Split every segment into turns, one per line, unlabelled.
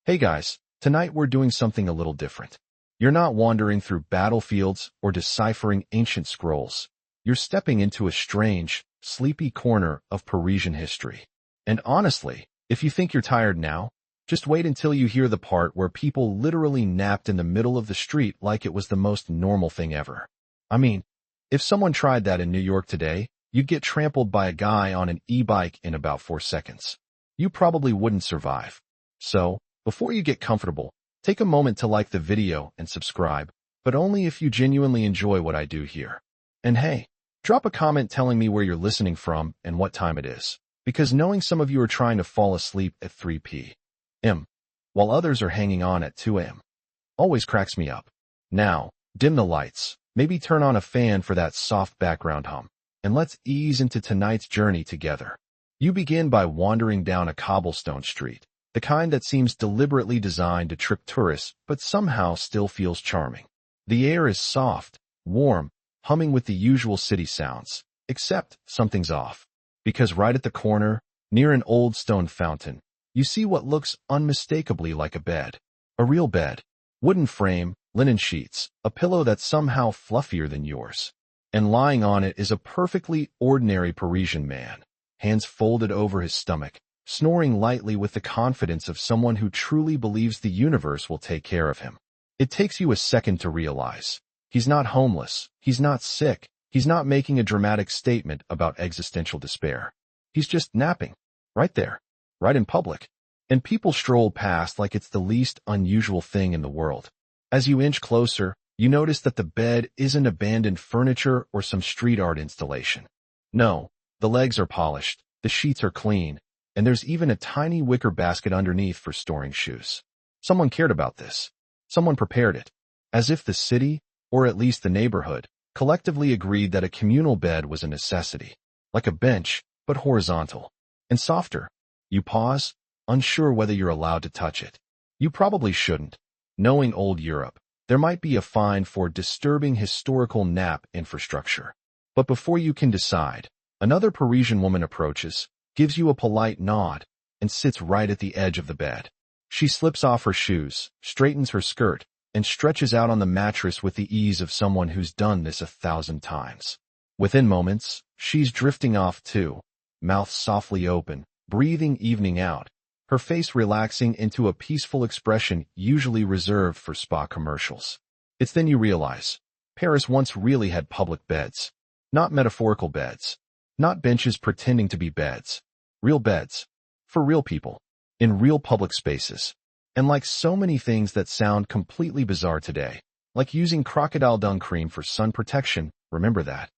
Hey guys, tonight we're doing something a little different. You're not wandering through battlefields or deciphering ancient scrolls. You're stepping into a strange, sleepy corner of Parisian history. And honestly, if you think you're tired now, just wait until you hear the part where people literally napped in the middle of the street like it was the most normal thing ever. I mean, if someone tried that in New York today, you'd get trampled by a guy on an e-bike in about 4 seconds. You probably wouldn't survive. So, before you get comfortable, take a moment to like the video and subscribe, but only if you genuinely enjoy what I do here. And hey, drop a comment telling me where you're listening from and what time it is, because knowing some of you are trying to fall asleep at 3 p.m., while others are hanging on at 2 a.m., always cracks me up. Now, dim the lights, maybe turn on a fan for that soft background hum, and let's ease into tonight's journey together. You begin by wandering down a cobblestone street, the kind that seems deliberately designed to trick tourists but somehow still feels charming. The air is soft, warm, humming with the usual city sounds, except something's off. Because right at the corner, near an old stone fountain, you see what looks unmistakably like a bed. A real bed. Wooden frame, linen sheets, a pillow that's somehow fluffier than yours. And lying on it is a perfectly ordinary Parisian man, hands folded over his stomach, snoring lightly with the confidence of someone who truly believes the universe will take care of him. It takes you a second to realize. He's not homeless, he's not sick, he's not making a dramatic statement about existential despair. He's just napping. Right there. Right in public. And people stroll past like it's the least unusual thing in the world. As you inch closer, you notice that the bed isn't abandoned furniture or some street art installation. No, the legs are polished, the sheets are clean, and there's even a tiny wicker basket underneath for storing shoes. Someone cared about this. Someone prepared it. As if the city, or at least the neighborhood, collectively agreed that a communal bed was a necessity. Like a bench, but horizontal. And softer. You pause, unsure whether you're allowed to touch it. You probably shouldn't. Knowing old Europe, there might be a fine for disturbing historical nap infrastructure. But before you can decide, another Parisian woman approaches, gives you a polite nod, and sits right at the edge of the bed. She slips off her shoes, straightens her skirt, and stretches out on the mattress with the ease of someone who's done this 1,000 times. Within moments, she's drifting off too, mouth softly open, breathing evening out, her face relaxing into a peaceful expression usually reserved for spa commercials. It's then you realize, Paris once really had public beds. Not metaphorical beds. Not benches pretending to be beds. Real beds. For real people. In real public spaces. And like so many things that sound completely bizarre today, like using crocodile dung cream for sun protection, remember that.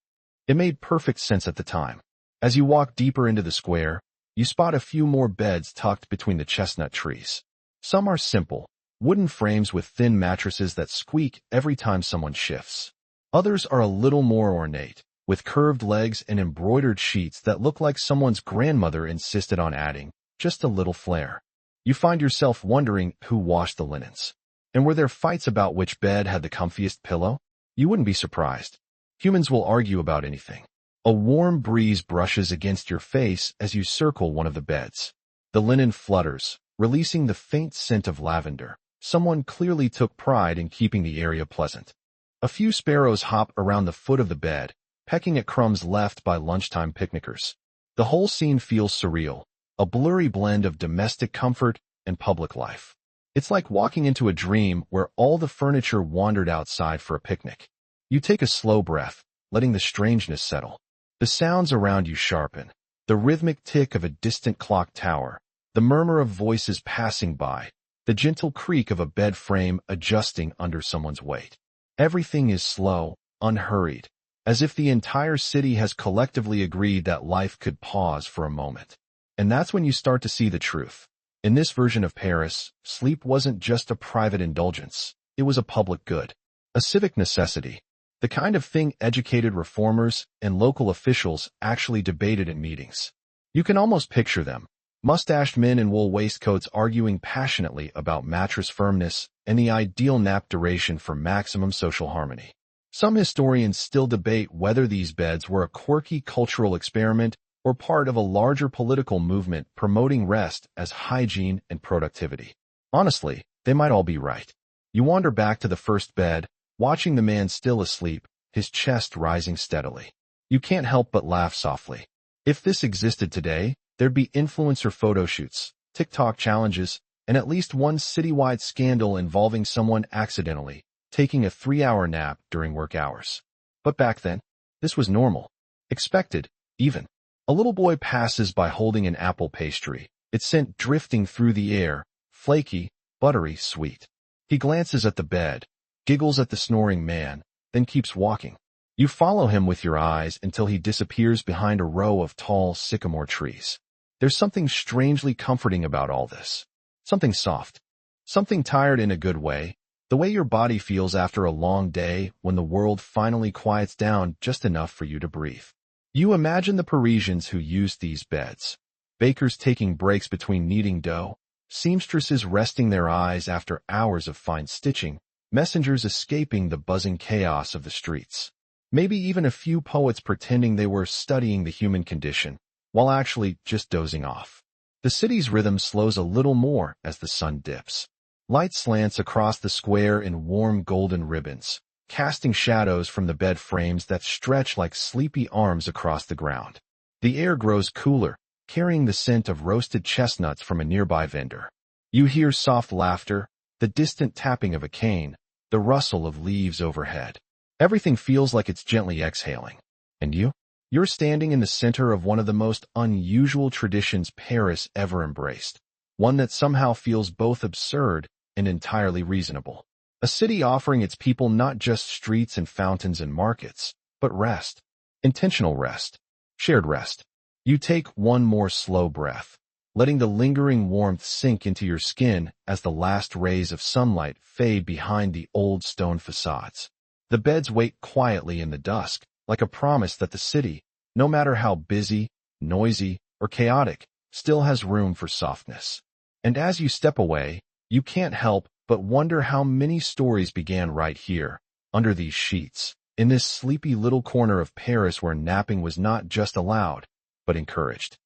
It made perfect sense at the time. As you walk deeper into the square, you spot a few more beds tucked between the chestnut trees. Some are simple, wooden frames with thin mattresses that squeak every time someone shifts. Others are a little more ornate, with curved legs and embroidered sheets that look like someone's grandmother insisted on adding just a little flair. You find yourself wondering who washed the linens. And were there fights about which bed had the comfiest pillow? You wouldn't be surprised. Humans will argue about anything. A warm breeze brushes against your face as you circle one of the beds. The linen flutters, releasing the faint scent of lavender. Someone clearly took pride in keeping the area pleasant. A few sparrows hop around the foot of the bed, pecking at crumbs left by lunchtime picnickers. The whole scene feels surreal, a blurry blend of domestic comfort and public life. It's like walking into a dream where all the furniture wandered outside for a picnic. You take a slow breath, letting the strangeness settle. The sounds around you sharpen, the rhythmic tick of a distant clock tower, the murmur of voices passing by, the gentle creak of a bed frame adjusting under someone's weight. Everything is slow, unhurried, as if the entire city has collectively agreed that life could pause for a moment. And that's when you start to see the truth. In this version of Paris, sleep wasn't just a private indulgence. It was a public good, a civic necessity, the kind of thing educated reformers and local officials actually debated in meetings. You can almost picture them, mustached men in wool waistcoats arguing passionately about mattress firmness and the ideal nap duration for maximum social harmony. Some historians still debate whether these beds were a quirky cultural experiment or part of a larger political movement promoting rest as hygiene and productivity. Honestly, they might all be right. You wander back to the first bed, watching the man still asleep, his chest rising steadily. You can't help but laugh softly. If this existed today, there'd be influencer photo shoots, TikTok challenges, and at least one citywide scandal involving someone accidentally taking a 3-hour nap during work hours. But back then, this was normal. Expected, even. A little boy passes by holding an apple pastry, its scent drifting through the air, flaky, buttery, sweet. He glances at the bed, giggles at the snoring man, then keeps walking. You follow him with your eyes until he disappears behind a row of tall sycamore trees. There's something strangely comforting about all this. Something soft. Something tired in a good way. The way your body feels after a long day when the world finally quiets down just enough for you to breathe. You imagine the Parisians who used these beds. Bakers taking breaks between kneading dough, seamstresses resting their eyes after hours of fine stitching, messengers escaping the buzzing chaos of the streets. Maybe even a few poets pretending they were studying the human condition, while actually just dozing off. The city's rhythm slows a little more as the sun dips. Light slants across the square in warm golden ribbons, casting shadows from the bed frames that stretch like sleepy arms across the ground. The air grows cooler, carrying the scent of roasted chestnuts from a nearby vendor. You hear soft laughter, the distant tapping of a cane, the rustle of leaves overhead. Everything feels like it's gently exhaling. And you? You're standing in the center of one of the most unusual traditions Paris ever embraced, one that somehow feels both absurd and entirely reasonable. A city offering its people not just streets and fountains and markets, but rest. Intentional rest. Shared rest. You take one more slow breath, letting the lingering warmth sink into your skin as the last rays of sunlight fade behind the old stone facades. The beds wait quietly in the dusk, like a promise that the city, no matter how busy, noisy, or chaotic, still has room for softness. And as you step away, you can't help but wonder how many stories began right here, under these sheets, in this sleepy little corner of Paris where napping was not just allowed, but encouraged.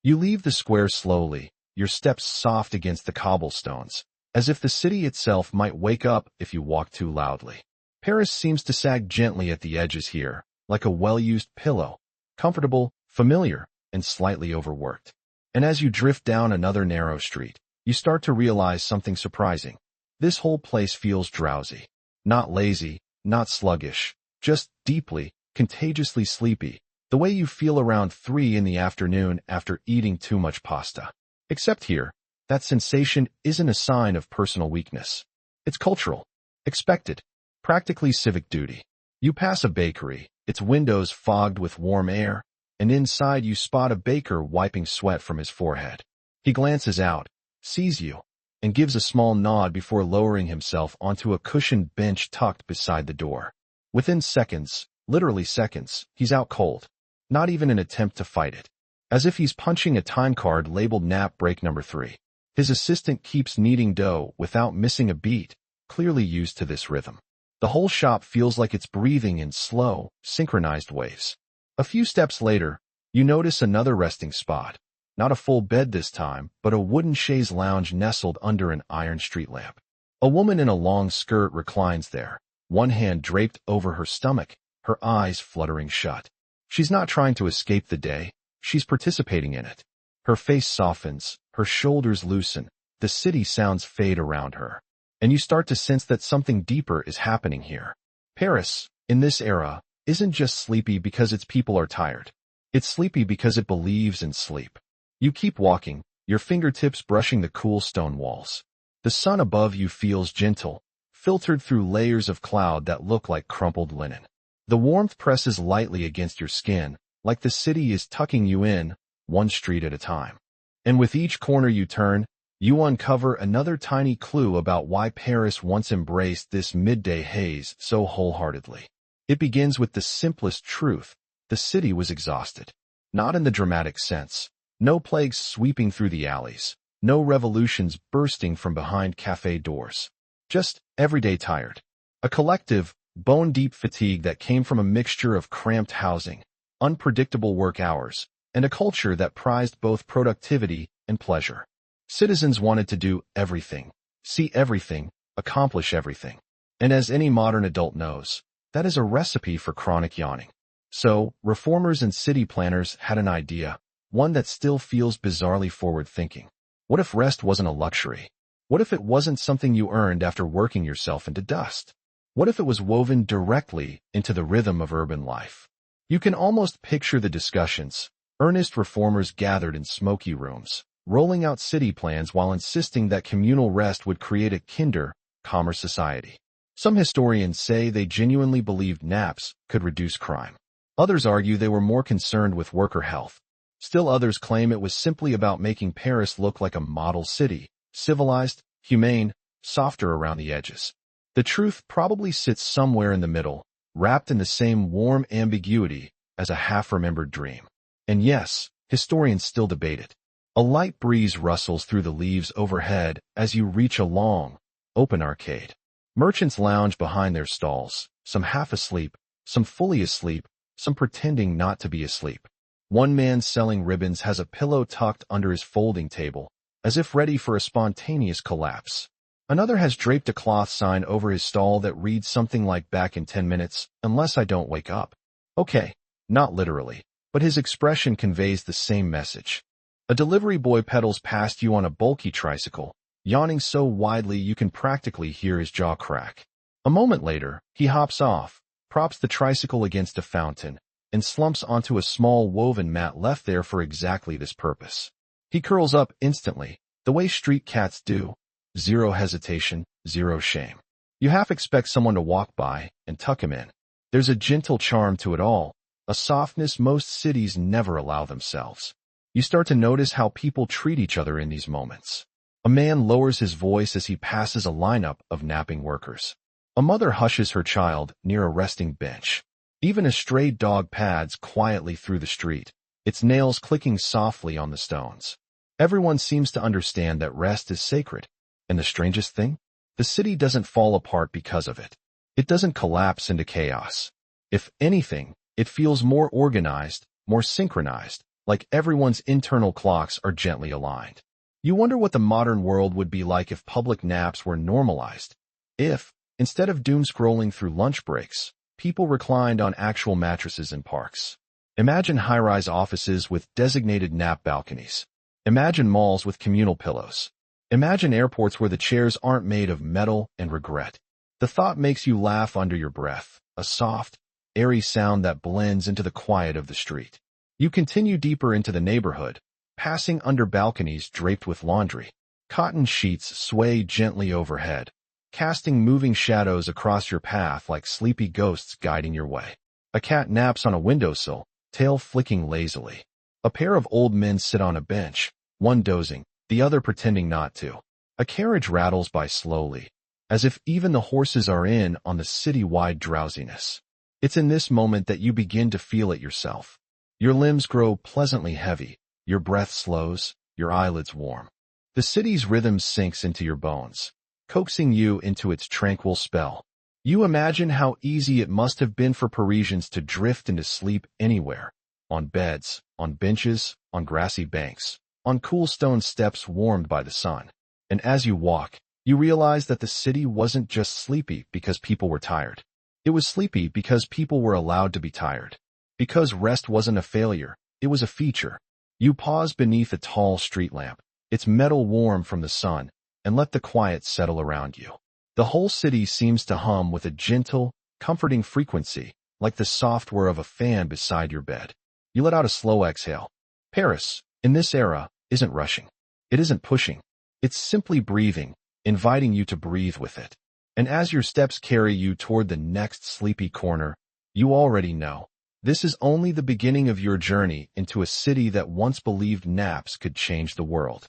You leave the square slowly, your steps soft against the cobblestones, as if the city itself might wake up if you walk too loudly. Paris seems to sag gently at the edges here, like a well-used pillow, comfortable, familiar, and slightly overworked. And as you drift down another narrow street, you start to realize something surprising. This whole place feels drowsy. Not lazy, not sluggish, just deeply, contagiously sleepy, the way you feel around 3 in the afternoon after eating too much pasta. Except here, that sensation isn't a sign of personal weakness. It's cultural, expected, practically civic duty. You pass a bakery, its windows fogged with warm air, and inside you spot a baker wiping sweat from his forehead. He glances out, sees you, and gives a small nod before lowering himself onto a cushioned bench tucked beside the door. Within seconds, literally seconds, he's out cold. Not even an attempt to fight it. As if he's punching a time card labeled nap break number 3. His assistant keeps kneading dough without missing a beat, clearly used to this rhythm. The whole shop feels like it's breathing in slow, synchronized waves. A few steps later, you notice another resting spot. Not a full bed this time, but a wooden chaise lounge nestled under an iron street lamp. A woman in a long skirt reclines there, one hand draped over her stomach, her eyes fluttering shut. She's not trying to escape the day, she's participating in it. Her face softens, her shoulders loosen, the city sounds fade around her. And you start to sense that something deeper is happening here. Paris, in this era, isn't just sleepy because its people are tired. It's sleepy because it believes in sleep. You keep walking, your fingertips brushing the cool stone walls. The sun above you feels gentle, filtered through layers of cloud that look like crumpled linen. The warmth presses lightly against your skin, like the city is tucking you in, one street at a time. And with each corner you turn, you uncover another tiny clue about why Paris once embraced this midday haze so wholeheartedly. It begins with the simplest truth. The city was exhausted. Not in the dramatic sense. No plagues sweeping through the alleys. No revolutions bursting from behind cafe doors. Just everyday tired. A collective, bone-deep fatigue that came from a mixture of cramped housing, unpredictable work hours, and a culture that prized both productivity and pleasure. Citizens wanted to do everything. see everything, accomplish everything. And as any modern adult knows, that is a recipe for chronic yawning. So, reformers and city planners had an idea, one that still feels bizarrely forward-thinking. What if rest wasn't a luxury? What if it wasn't something you earned after working yourself into dust? What if it was woven directly into the rhythm of urban life? You can almost picture the discussions. Earnest reformers gathered in smoky rooms, rolling out city plans while insisting that communal rest would create a kinder, calmer society. Some historians say they genuinely believed naps could reduce crime. Others argue they were more concerned with worker health. Still others claim it was simply about making Paris look like a model city, civilized, humane, softer around the edges. The truth probably sits somewhere in the middle, wrapped in the same warm ambiguity as a half-remembered dream. And yes, historians still debate it. A light breeze rustles through the leaves overhead as you reach a long, open arcade. Merchants lounge behind their stalls, some half asleep, some fully asleep, some pretending not to be asleep. One man selling ribbons has a pillow tucked under his folding table, as if ready for a spontaneous collapse. Another has draped a cloth sign over his stall that reads something like "back in 10 minutes, unless I don't wake up." Okay, not literally, but his expression conveys the same message. A delivery boy pedals past you on a bulky tricycle, yawning so widely you can practically hear his jaw crack. A moment later, he hops off, props the tricycle against a fountain, and slumps onto a small woven mat left there for exactly this purpose. He curls up instantly, the way street cats do. Zero hesitation, zero shame. You half expect someone to walk by and tuck him in. There's a gentle charm to it all, a softness most cities never allow themselves. You start to notice how people treat each other in these moments. A man lowers his voice as he passes a lineup of napping workers. A mother hushes her child near a resting bench. Even a stray dog pads quietly through the street, its nails clicking softly on the stones. Everyone seems to understand that rest is sacred. And the strangest thing? The city doesn't fall apart because of it. It doesn't collapse into chaos. If anything, it feels more organized, more synchronized, like everyone's internal clocks are gently aligned. You wonder what the modern world would be like if public naps were normalized. If, instead of doom-scrolling through lunch breaks, people reclined on actual mattresses in parks. Imagine high-rise offices with designated nap balconies. Imagine malls with communal pillows. Imagine airports where the chairs aren't made of metal and regret. The thought makes you laugh under your breath, a soft, airy sound that blends into the quiet of the street. You continue deeper into the neighborhood, passing under balconies draped with laundry. Cotton sheets sway gently overhead, casting moving shadows across your path like sleepy ghosts guiding your way. A cat naps on a windowsill, tail flicking lazily. A pair of old men sit on a bench, one dozing, the other pretending not to. A carriage rattles by slowly, as if even the horses are in on the city-wide drowsiness. It's in this moment that you begin to feel it yourself. Your limbs grow pleasantly heavy, your breath slows, your eyelids warm. The city's rhythm sinks into your bones, coaxing you into its tranquil spell. You imagine how easy it must have been for Parisians to drift into sleep anywhere, on beds, on benches, on grassy banks, on cool stone steps warmed by the sun. And as you walk, you realize that the city wasn't just sleepy because people were tired. It was sleepy because people were allowed to be tired. Because rest wasn't a failure, it was a feature. You pause beneath a tall street lamp, its metal warm from the sun, and let the quiet settle around you. The whole city seems to hum with a gentle, comforting frequency, like the soft whir of a fan beside your bed. You let out a slow exhale. Paris, in this era, isn't rushing. It isn't pushing. It's simply breathing, inviting you to breathe with it. And as your steps carry you toward the next sleepy corner, you already know. This is only the beginning of your journey into a city that once believed naps could change the world.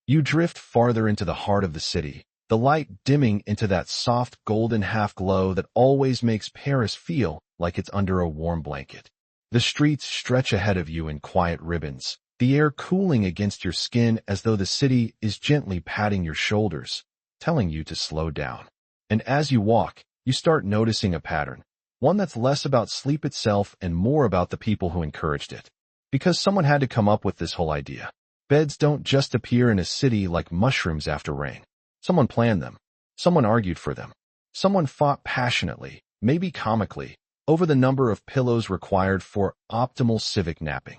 You drift farther into the heart of the city, the light dimming into that soft golden half-glow that always makes Paris feel like it's under a warm blanket. The streets stretch ahead of you in quiet ribbons, the air cooling against your skin as though the city is gently patting your shoulders, telling you to slow down. And as you walk, you start noticing a pattern, one that's less about sleep itself and more about the people who encouraged it. Because someone had to come up with this whole idea. Beds don't just appear in a city like mushrooms after rain. Someone planned them. Someone argued for them. Someone fought passionately, maybe comically, over the number of pillows required for optimal civic napping.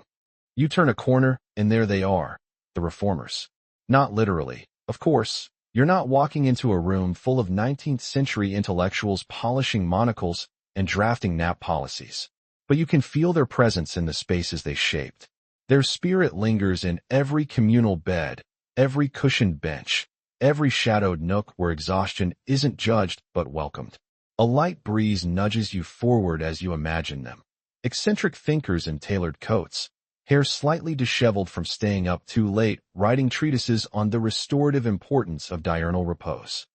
You turn a corner, and there they are, the reformers. Not literally, of course. You're not walking into a room full of 19th century intellectuals polishing monocles and drafting nap policies. But you can feel their presence in the spaces they shaped. Their spirit lingers in every communal bed, every cushioned bench, every shadowed nook where exhaustion isn't judged but welcomed. A light breeze nudges you forward as you imagine them. Eccentric thinkers in tailored coats, hair slightly disheveled from staying up too late, writing treatises on the restorative importance of diurnal repose.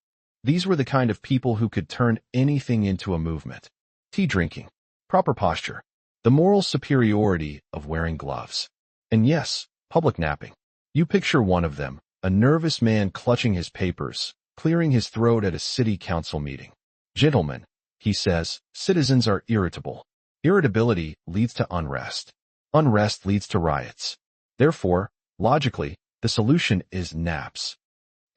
These were the kind of people who could turn anything into a movement. Tea drinking, proper posture, the moral superiority of wearing gloves. And yes, public napping. You picture one of them, a nervous man clutching his papers, clearing his throat at a city council meeting. Gentlemen, he says, citizens are irritable. Irritability leads to unrest. Unrest leads to riots. Therefore, logically, the solution is naps.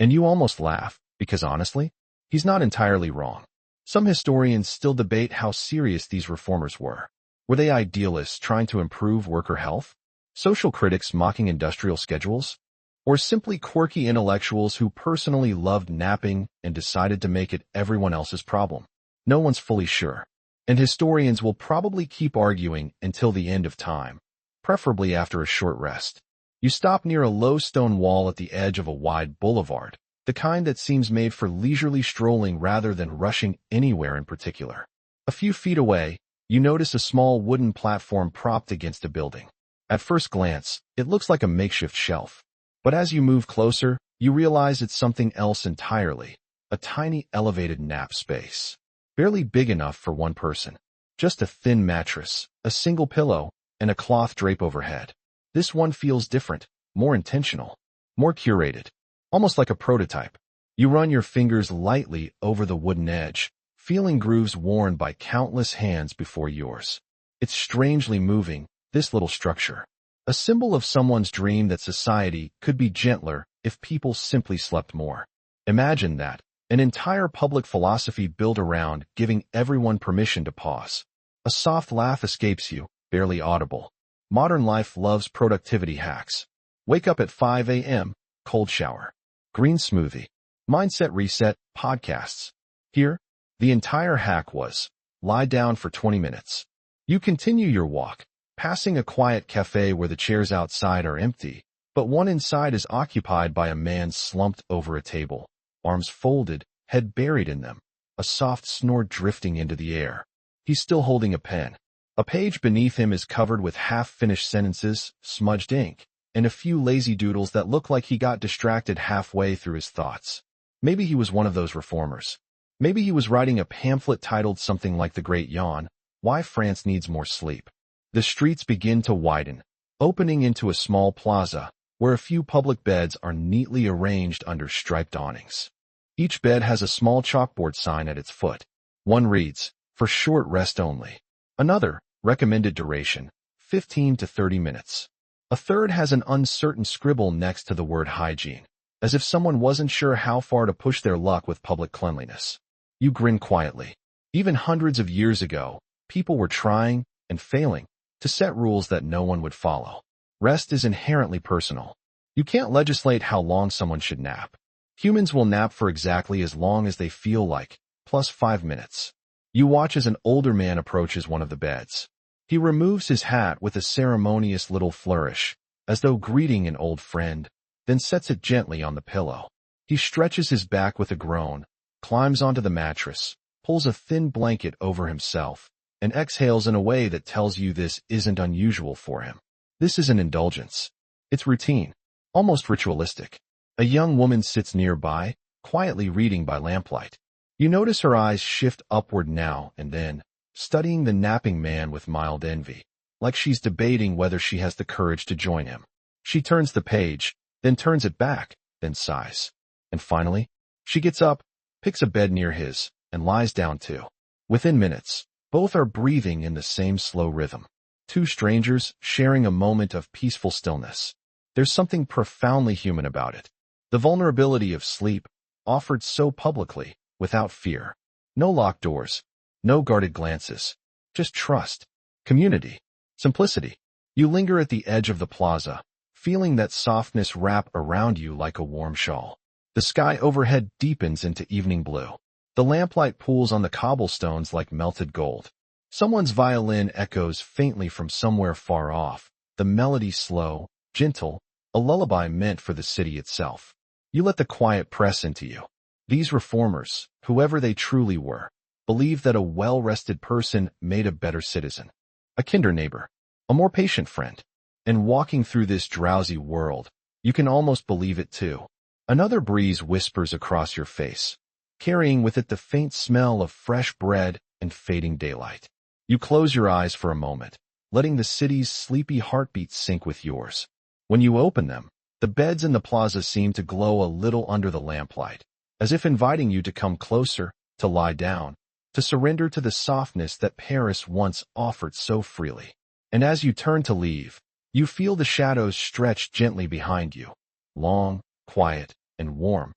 And you almost laugh, because honestly, he's not entirely wrong. Some historians still debate how serious these reformers were. Were they idealists trying to improve worker health? Social critics mocking industrial schedules? Or simply quirky intellectuals who personally loved napping and decided to make it everyone else's problem? No one's fully sure. And historians will probably keep arguing until the end of time, preferably after a short rest. You stop near a low stone wall at the edge of a wide boulevard, the kind that seems made for leisurely strolling rather than rushing anywhere in particular. A few feet away, you notice a small wooden platform propped against a building. At first glance, it looks like a makeshift shelf. But as you move closer, you realize it's something else entirely, a tiny elevated nap space. Barely big enough for one person. Just a thin mattress, a single pillow, and a cloth drape overhead. This one feels different, more intentional, more curated, almost like a prototype. You run your fingers lightly over the wooden edge, feeling grooves worn by countless hands before yours. It's strangely moving, this little structure. A symbol of someone's dream that society could be gentler if people simply slept more. Imagine that. An entire public philosophy built around giving everyone permission to pause. A soft laugh escapes you, barely audible. Modern life loves productivity hacks. Wake up at 5 a.m., cold shower. Green smoothie. Mindset reset, podcasts. Here, the entire hack was, lie down for 20 minutes. You continue your walk, passing a quiet cafe where the chairs outside are empty, but one inside is occupied by a man slumped over a table. Arms folded, head buried in them, a soft snore drifting into the air. He's still holding a pen. A page beneath him is covered with half-finished sentences, smudged ink, and a few lazy doodles that look like he got distracted halfway through his thoughts. Maybe he was one of those reformers. Maybe he was writing a pamphlet titled something like The Great Yawn, Why France Needs More Sleep. The streets begin to widen, opening into a small plaza, where a few public beds are neatly arranged under striped awnings. Each bed has a small chalkboard sign at its foot. One reads, for short rest only. Another, recommended duration, 15 to 30 minutes. A third has an uncertain scribble next to the word hygiene, as if someone wasn't sure how far to push their luck with public cleanliness. You grin quietly. Even hundreds of years ago, people were trying, and failing, to set rules that no one would follow. Rest is inherently personal. You can't legislate how long someone should nap. Humans will nap for exactly as long as they feel like, plus 5 minutes. You watch as an older man approaches one of the beds. He removes his hat with a ceremonious little flourish, as though greeting an old friend, then sets it gently on the pillow. He stretches his back with a groan, climbs onto the mattress, pulls a thin blanket over himself, and exhales in a way that tells you this isn't unusual for him. This is an indulgence. It's routine, almost ritualistic. A young woman sits nearby, quietly reading by lamplight. You notice her eyes shift upward now and then, studying the napping man with mild envy, like she's debating whether she has the courage to join him. She turns the page, then turns it back, then sighs. And finally, she gets up, picks a bed near his, and lies down too. Within minutes, both are breathing in the same slow rhythm. Two strangers sharing a moment of peaceful stillness. There's something profoundly human about it. The vulnerability of sleep, offered so publicly, without fear. No locked doors, no guarded glances, just trust, community, simplicity. You linger at the edge of the plaza, feeling that softness wrap around you like a warm shawl. The sky overhead deepens into evening blue. The lamplight pools on the cobblestones like melted gold. Someone's violin echoes faintly from somewhere far off, the melody slow, gentle, a lullaby meant for the city itself. You let the quiet press into you. These reformers, whoever they truly were, believed that a well-rested person made a better citizen, a kinder neighbor, a more patient friend. And walking through this drowsy world, you can almost believe it too. Another breeze whispers across your face, carrying with it the faint smell of fresh bread and fading daylight. You close your eyes for a moment, letting the city's sleepy heartbeats sync with yours. When you open them, the beds in the plaza seem to glow a little under the lamplight, as if inviting you to come closer, to lie down, to surrender to the softness that Paris once offered so freely. And as you turn to leave, you feel the shadows stretch gently behind you, long, quiet, and warm,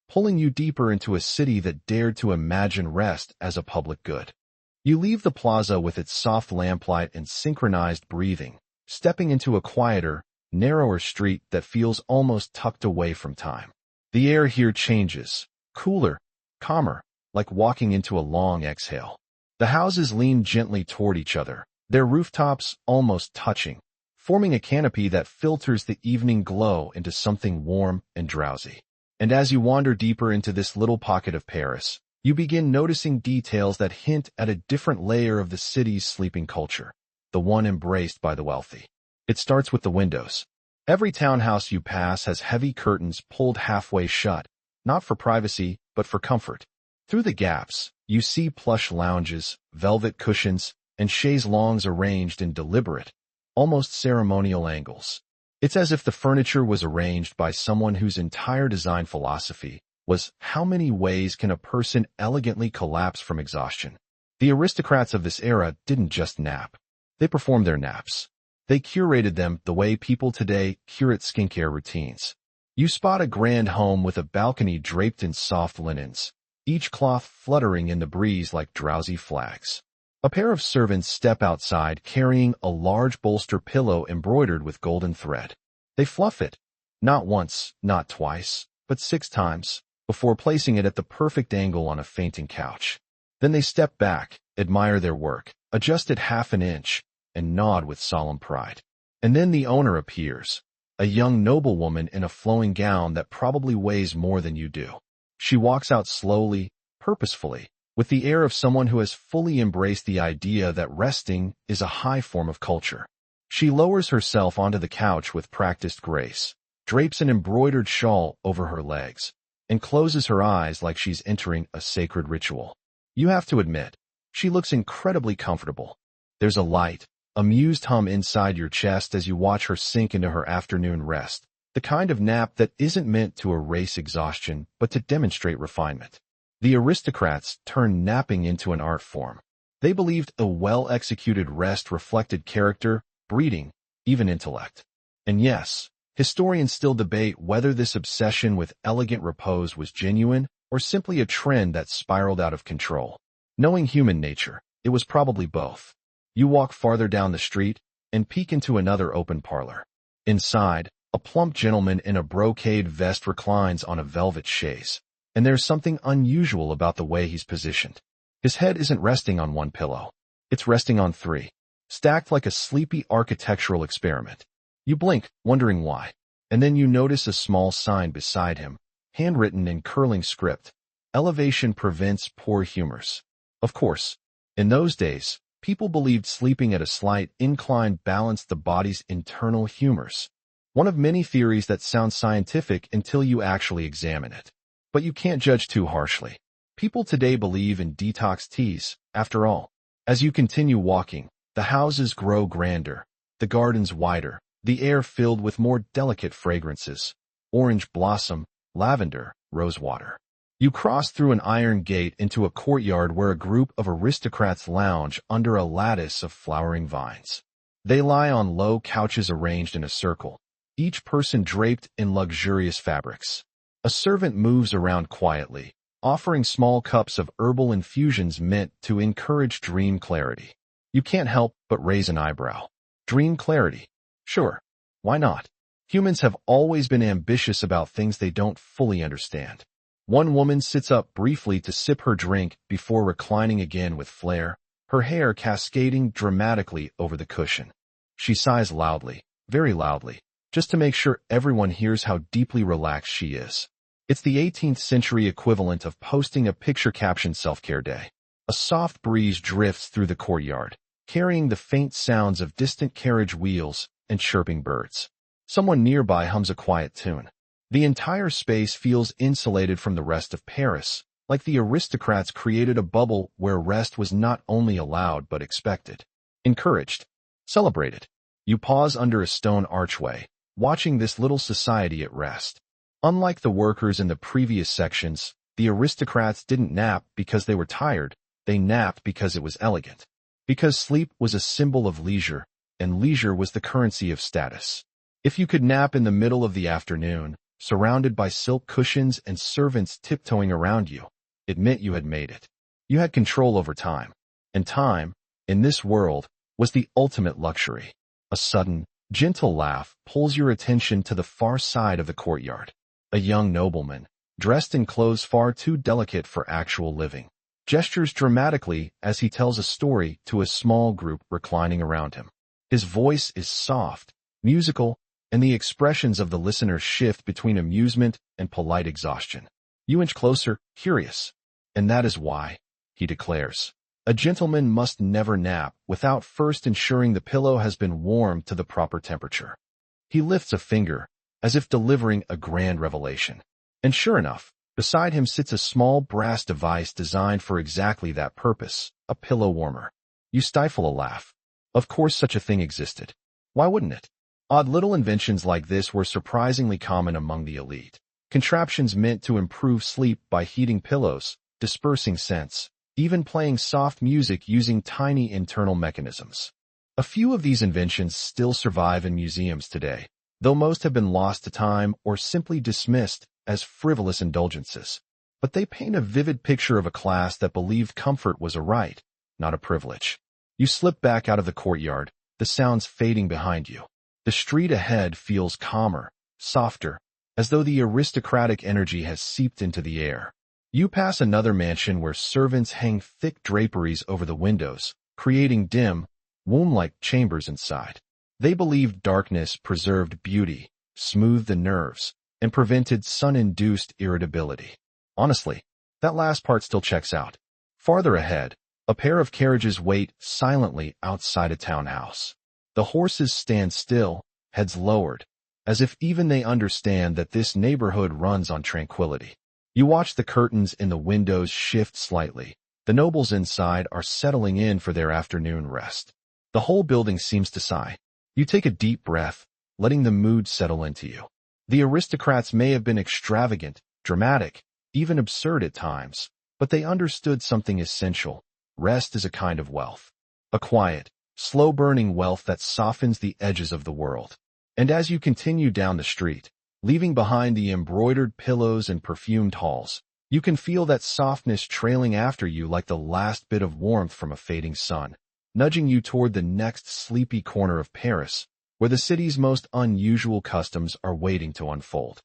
pulling you deeper into a city that dared to imagine rest as a public good. You leave the plaza with its soft lamplight and synchronized breathing, stepping into a quieter, narrower street that feels almost tucked away from time. The air here changes, cooler, calmer, like walking into a long exhale. The houses lean gently toward each other, their rooftops almost touching, forming a canopy that filters the evening glow into something warm and drowsy. And as you wander deeper into this little pocket of Paris, you begin noticing details that hint at a different layer of the city's sleeping culture, the one embraced by the wealthy. It starts with the windows. Every townhouse you pass has heavy curtains pulled halfway shut, not for privacy, but for comfort. Through the gaps, you see plush lounges, velvet cushions, and chaise longues arranged in deliberate, almost ceremonial angles. It's as if the furniture was arranged by someone whose entire design philosophy was, how many ways can a person elegantly collapse from exhaustion? The aristocrats of this era didn't just nap. They performed their naps. They curated them the way people today curate skincare routines. You spot a grand home with a balcony draped in soft linens, each cloth fluttering in the breeze like drowsy flags. A pair of servants step outside carrying a large bolster pillow embroidered with golden thread. They fluff it, not once, not twice, but 6 times, before placing it at the perfect angle on a fainting couch. Then they step back, admire their work, adjust it half an inch, and nod with solemn pride. And then the owner appears, a young noblewoman in a flowing gown that probably weighs more than you do. She walks out slowly, purposefully, with the air of someone who has fully embraced the idea that resting is a high form of culture. She lowers herself onto the couch with practiced grace, drapes an embroidered shawl over her legs, and closes her eyes like she's entering a sacred ritual. You have to admit, she looks incredibly comfortable. There's a light, amused hum inside your chest as you watch her sink into her afternoon rest, the kind of nap that isn't meant to erase exhaustion but to demonstrate refinement. The aristocrats turned napping into an art form. They believed a well-executed rest reflected character, breeding, even intellect. And yes, historians still debate whether this obsession with elegant repose was genuine or simply a trend that spiraled out of control. Knowing human nature, it was probably both. You walk farther down the street and peek into another open parlor. Inside, a plump gentleman in a brocade vest reclines on a velvet chaise. And there's something unusual about the way he's positioned. His head isn't resting on one pillow. It's resting on 3, stacked like a sleepy architectural experiment. You blink, wondering why. And then you notice a small sign beside him, handwritten in curling script. Elevation prevents poor humors. Of course, in those days, people believed sleeping at a slight incline balanced the body's internal humors. One of many theories that sounds scientific until you actually examine it. But you can't judge too harshly. People today believe in detox teas, after all. As you continue walking, the houses grow grander, the gardens wider, the air filled with more delicate fragrances, orange blossom, lavender, rosewater. You cross through an iron gate into a courtyard where a group of aristocrats lounge under a lattice of flowering vines. They lie on low couches arranged in a circle, each person draped in luxurious fabrics. A servant moves around quietly, offering small cups of herbal infusions meant to encourage dream clarity. You can't help but raise an eyebrow. Dream clarity? Sure. Why not? Humans have always been ambitious about things they don't fully understand. One woman sits up briefly to sip her drink before reclining again with flair, her hair cascading dramatically over the cushion. She sighs loudly, very loudly, just to make sure everyone hears how deeply relaxed she is. It's the 18th century equivalent of posting a picture caption self-care day. A soft breeze drifts through the courtyard, carrying the faint sounds of distant carriage wheels and chirping birds. Someone nearby hums a quiet tune. The entire space feels insulated from the rest of Paris, like the aristocrats created a bubble where rest was not only allowed but expected, encouraged, celebrated. You pause under a stone archway, watching this little society at rest. Unlike the workers in the previous sections, the aristocrats didn't nap because they were tired, they napped because it was elegant. Because sleep was a symbol of leisure, and leisure was the currency of status. If you could nap in the middle of the afternoon, surrounded by silk cushions and servants tiptoeing around you, it meant you had made it. You had control over time. And time, in this world, was the ultimate luxury. A sudden, gentle laugh pulls your attention to the far side of the courtyard. A young nobleman, dressed in clothes far too delicate for actual living, gestures dramatically as he tells a story to a small group reclining around him. His voice is soft, musical, and the expressions of the listeners shift between amusement and polite exhaustion. You inch closer, curious. And that is why, he declares, a gentleman must never nap without first ensuring the pillow has been warmed to the proper temperature. He lifts a finger, as if delivering a grand revelation. And sure enough, beside him sits a small brass device designed for exactly that purpose, a pillow warmer. You stifle a laugh. Of course such a thing existed. Why wouldn't it? Odd little inventions like this were surprisingly common among the elite. Contraptions meant to improve sleep by heating pillows, dispersing scents, even playing soft music using tiny internal mechanisms. A few of these inventions still survive in museums today, though most have been lost to time or simply dismissed as frivolous indulgences. But they paint a vivid picture of a class that believed comfort was a right, not a privilege. You slip back out of the courtyard, the sounds fading behind you. The street ahead feels calmer, softer, as though the aristocratic energy has seeped into the air. You pass another mansion where servants hang thick draperies over the windows, creating dim, womb-like chambers inside. They believed darkness preserved beauty, smoothed the nerves, and prevented sun-induced irritability. Honestly, that last part still checks out. Farther ahead, a pair of carriages wait silently outside a townhouse. The horses stand still, heads lowered, as if even they understand that this neighborhood runs on tranquility. You watch the curtains in the windows shift slightly. The nobles inside are settling in for their afternoon rest. The whole building seems to sigh. You take a deep breath, letting the mood settle into you. The aristocrats may have been extravagant, dramatic, even absurd at times, but they understood something essential. Rest is a kind of wealth. A quiet, slow-burning wealth that softens the edges of the world. And as you continue down the street, leaving behind the embroidered pillows and perfumed halls, you can feel that softness trailing after you like the last bit of warmth from a fading sun, nudging you toward the next sleepy corner of Paris, where the city's most unusual customs are waiting to unfold.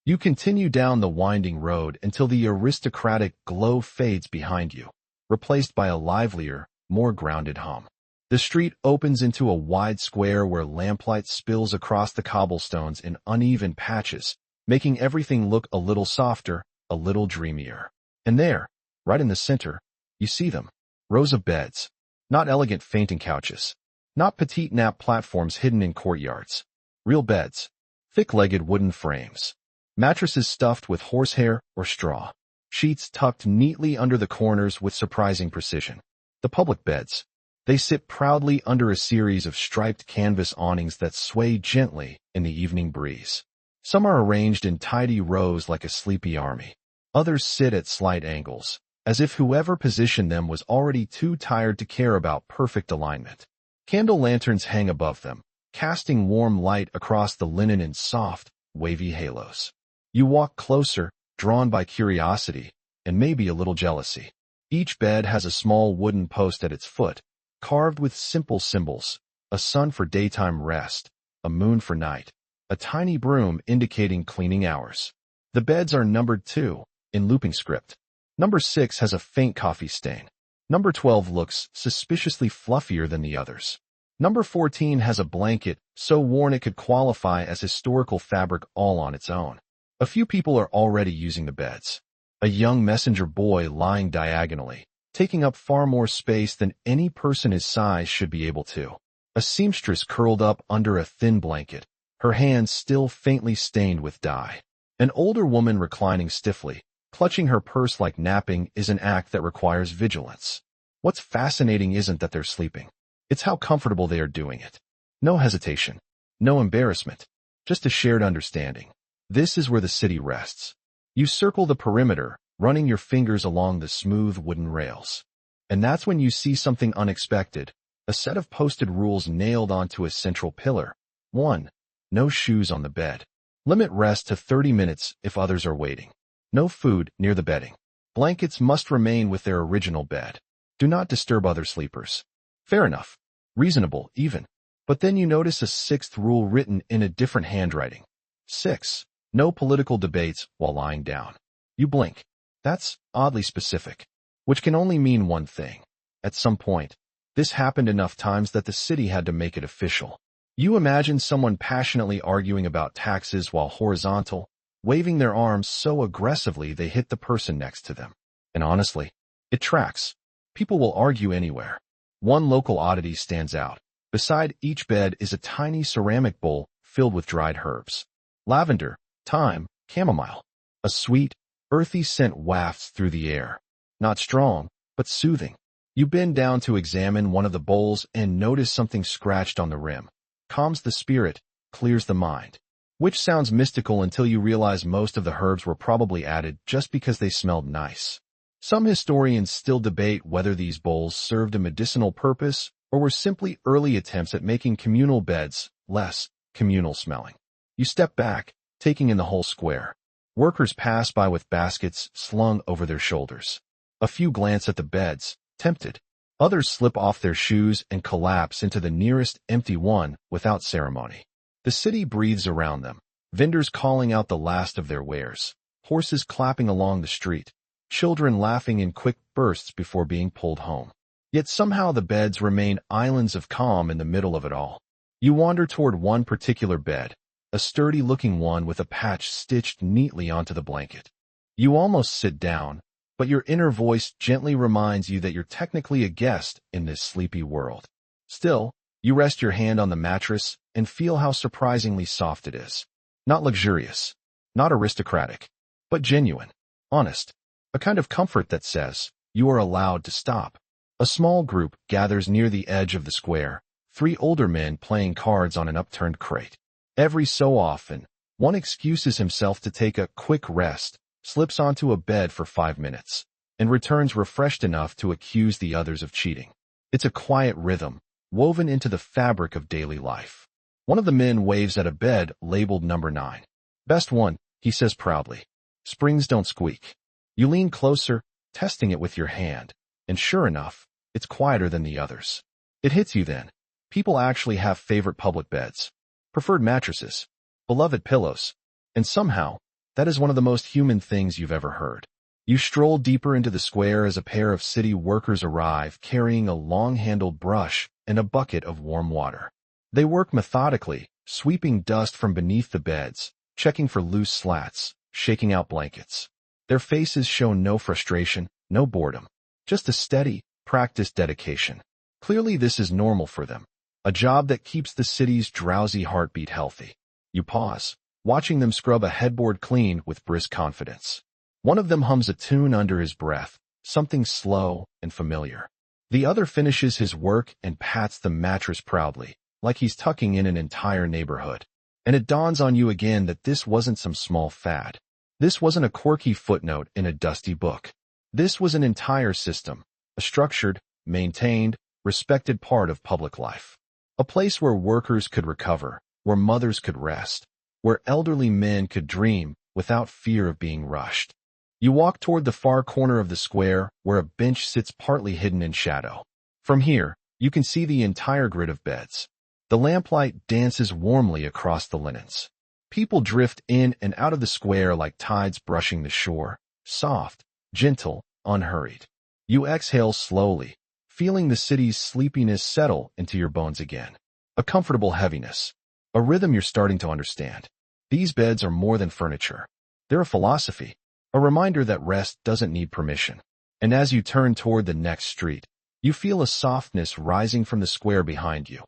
You continue down the winding road until the aristocratic glow fades behind you, replaced by a livelier, more grounded hum. The street opens into a wide square where lamplight spills across the cobblestones in uneven patches, making everything look a little softer, a little dreamier. And there, right in the center, you see them. Rows of beds. Not elegant fainting couches. Not petite nap platforms hidden in courtyards. Real beds. Thick-legged wooden frames. Mattresses stuffed with horsehair or straw. Sheets tucked neatly under the corners with surprising precision. The public beds. They sit proudly under a series of striped canvas awnings that sway gently in the evening breeze. Some are arranged in tidy rows like a sleepy army. Others sit at slight angles, as if whoever positioned them was already too tired to care about perfect alignment. Candle lanterns hang above them, casting warm light across the linen in soft, wavy halos. You walk closer, drawn by curiosity, and maybe a little jealousy. Each bed has a small wooden post at its foot, carved with simple symbols: a sun for daytime rest, a moon for night, a tiny broom indicating cleaning hours. The beds are numbered too, in looping script. Number 6 has a faint coffee stain. Number 12 looks suspiciously fluffier than the others. Number 14 has a blanket so worn it could qualify as historical fabric all on its own. A few people are already using the beds. A young messenger boy lying diagonally, taking up far more space than any person his size should be able to. A seamstress curled up under a thin blanket, her hands still faintly stained with dye. An older woman reclining stiffly, clutching her purse like napping, is an act that requires vigilance. What's fascinating isn't that they're sleeping. It's how comfortable they are doing it. No hesitation, no embarrassment, just a shared understanding. This is where the city rests. You circle the perimeter, running your fingers along the smooth wooden rails. And that's when you see something unexpected, a set of posted rules nailed onto a central pillar. 1. No shoes on the bed. Limit rest to 30 minutes if others are waiting. No food near the bedding. Blankets must remain with their original bed. Do not disturb other sleepers. Fair enough. Reasonable, even. But then you notice a 6th rule written in a different handwriting. 6. No political debates while lying down. You blink. That's oddly specific, which can only mean one thing. At some point, this happened enough times that the city had to make it official. You imagine someone passionately arguing about taxes while horizontal, waving their arms so aggressively they hit the person next to them. And honestly, it tracks. People will argue anywhere. One local oddity stands out. Beside each bed is a tiny ceramic bowl filled with dried herbs. Lavender, thyme, chamomile. A sweet, earthy scent wafts through the air. Not strong, but soothing. You bend down to examine one of the bowls and notice something scratched on the rim. Calms the spirit, clears the mind. Which sounds mystical until you realize most of the herbs were probably added just because they smelled nice. Some historians still debate whether these bowls served a medicinal purpose or were simply early attempts at making communal beds less communal smelling. You step back, taking in the whole square. Workers pass by with baskets slung over their shoulders. A few glance at the beds, tempted. Others slip off their shoes and collapse into the nearest empty one without ceremony. The city breathes around them, vendors calling out the last of their wares, horses clapping along the street, children laughing in quick bursts before being pulled home. Yet somehow the beds remain islands of calm in the middle of it all. You wander toward one particular bed, a sturdy-looking one with a patch stitched neatly onto the blanket. You almost sit down, but your inner voice gently reminds you that you're technically a guest in this sleepy world. Still, you rest your hand on the mattress and feel how surprisingly soft it is. Not luxurious, not aristocratic, but genuine, honest. A kind of comfort that says, you are allowed to stop. A small group gathers near the edge of the square, 3 older men playing cards on an upturned crate. Every so often, one excuses himself to take a quick rest, slips onto a bed for 5 minutes, and returns refreshed enough to accuse the others of cheating. It's a quiet rhythm, woven into the fabric of daily life. One of the men waves at a bed labeled number 9. Best one, he says proudly. Springs don't squeak. You lean closer, testing it with your hand, and sure enough, it's quieter than the others. It hits you then. People actually have favorite public beds, preferred mattresses, beloved pillows, and somehow, that is one of the most human things you've ever heard. You stroll deeper into the square as a pair of city workers arrive carrying a long-handled brush and a bucket of warm water. They work methodically, sweeping dust from beneath the beds, checking for loose slats, shaking out blankets. Their faces show no frustration, no boredom, just a steady, practiced dedication. Clearly this is normal for them, a job that keeps the city's drowsy heartbeat healthy. You pause, watching them scrub a headboard clean with brisk confidence. One of them hums a tune under his breath, something slow and familiar. The other finishes his work and pats the mattress proudly, like he's tucking in an entire neighborhood. And it dawns on you again that this wasn't some small fad. This wasn't a quirky footnote in a dusty book. This was an entire system, a structured, maintained, respected part of public life. A place where workers could recover, where mothers could rest, where elderly men could dream without fear of being rushed. You walk toward the far corner of the square where a bench sits partly hidden in shadow. From here, you can see the entire grid of beds. The lamplight dances warmly across the linens. People drift in and out of the square like tides brushing the shore, soft, gentle, unhurried. You exhale slowly, feeling the city's sleepiness settle into your bones again. A comfortable heaviness, a rhythm you're starting to understand. These beds are more than furniture. They're a philosophy, a reminder that rest doesn't need permission. And as you turn toward the next street, you feel a softness rising from the square behind you,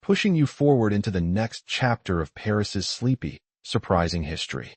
pushing you forward into the next chapter of Paris's sleepy, surprising history.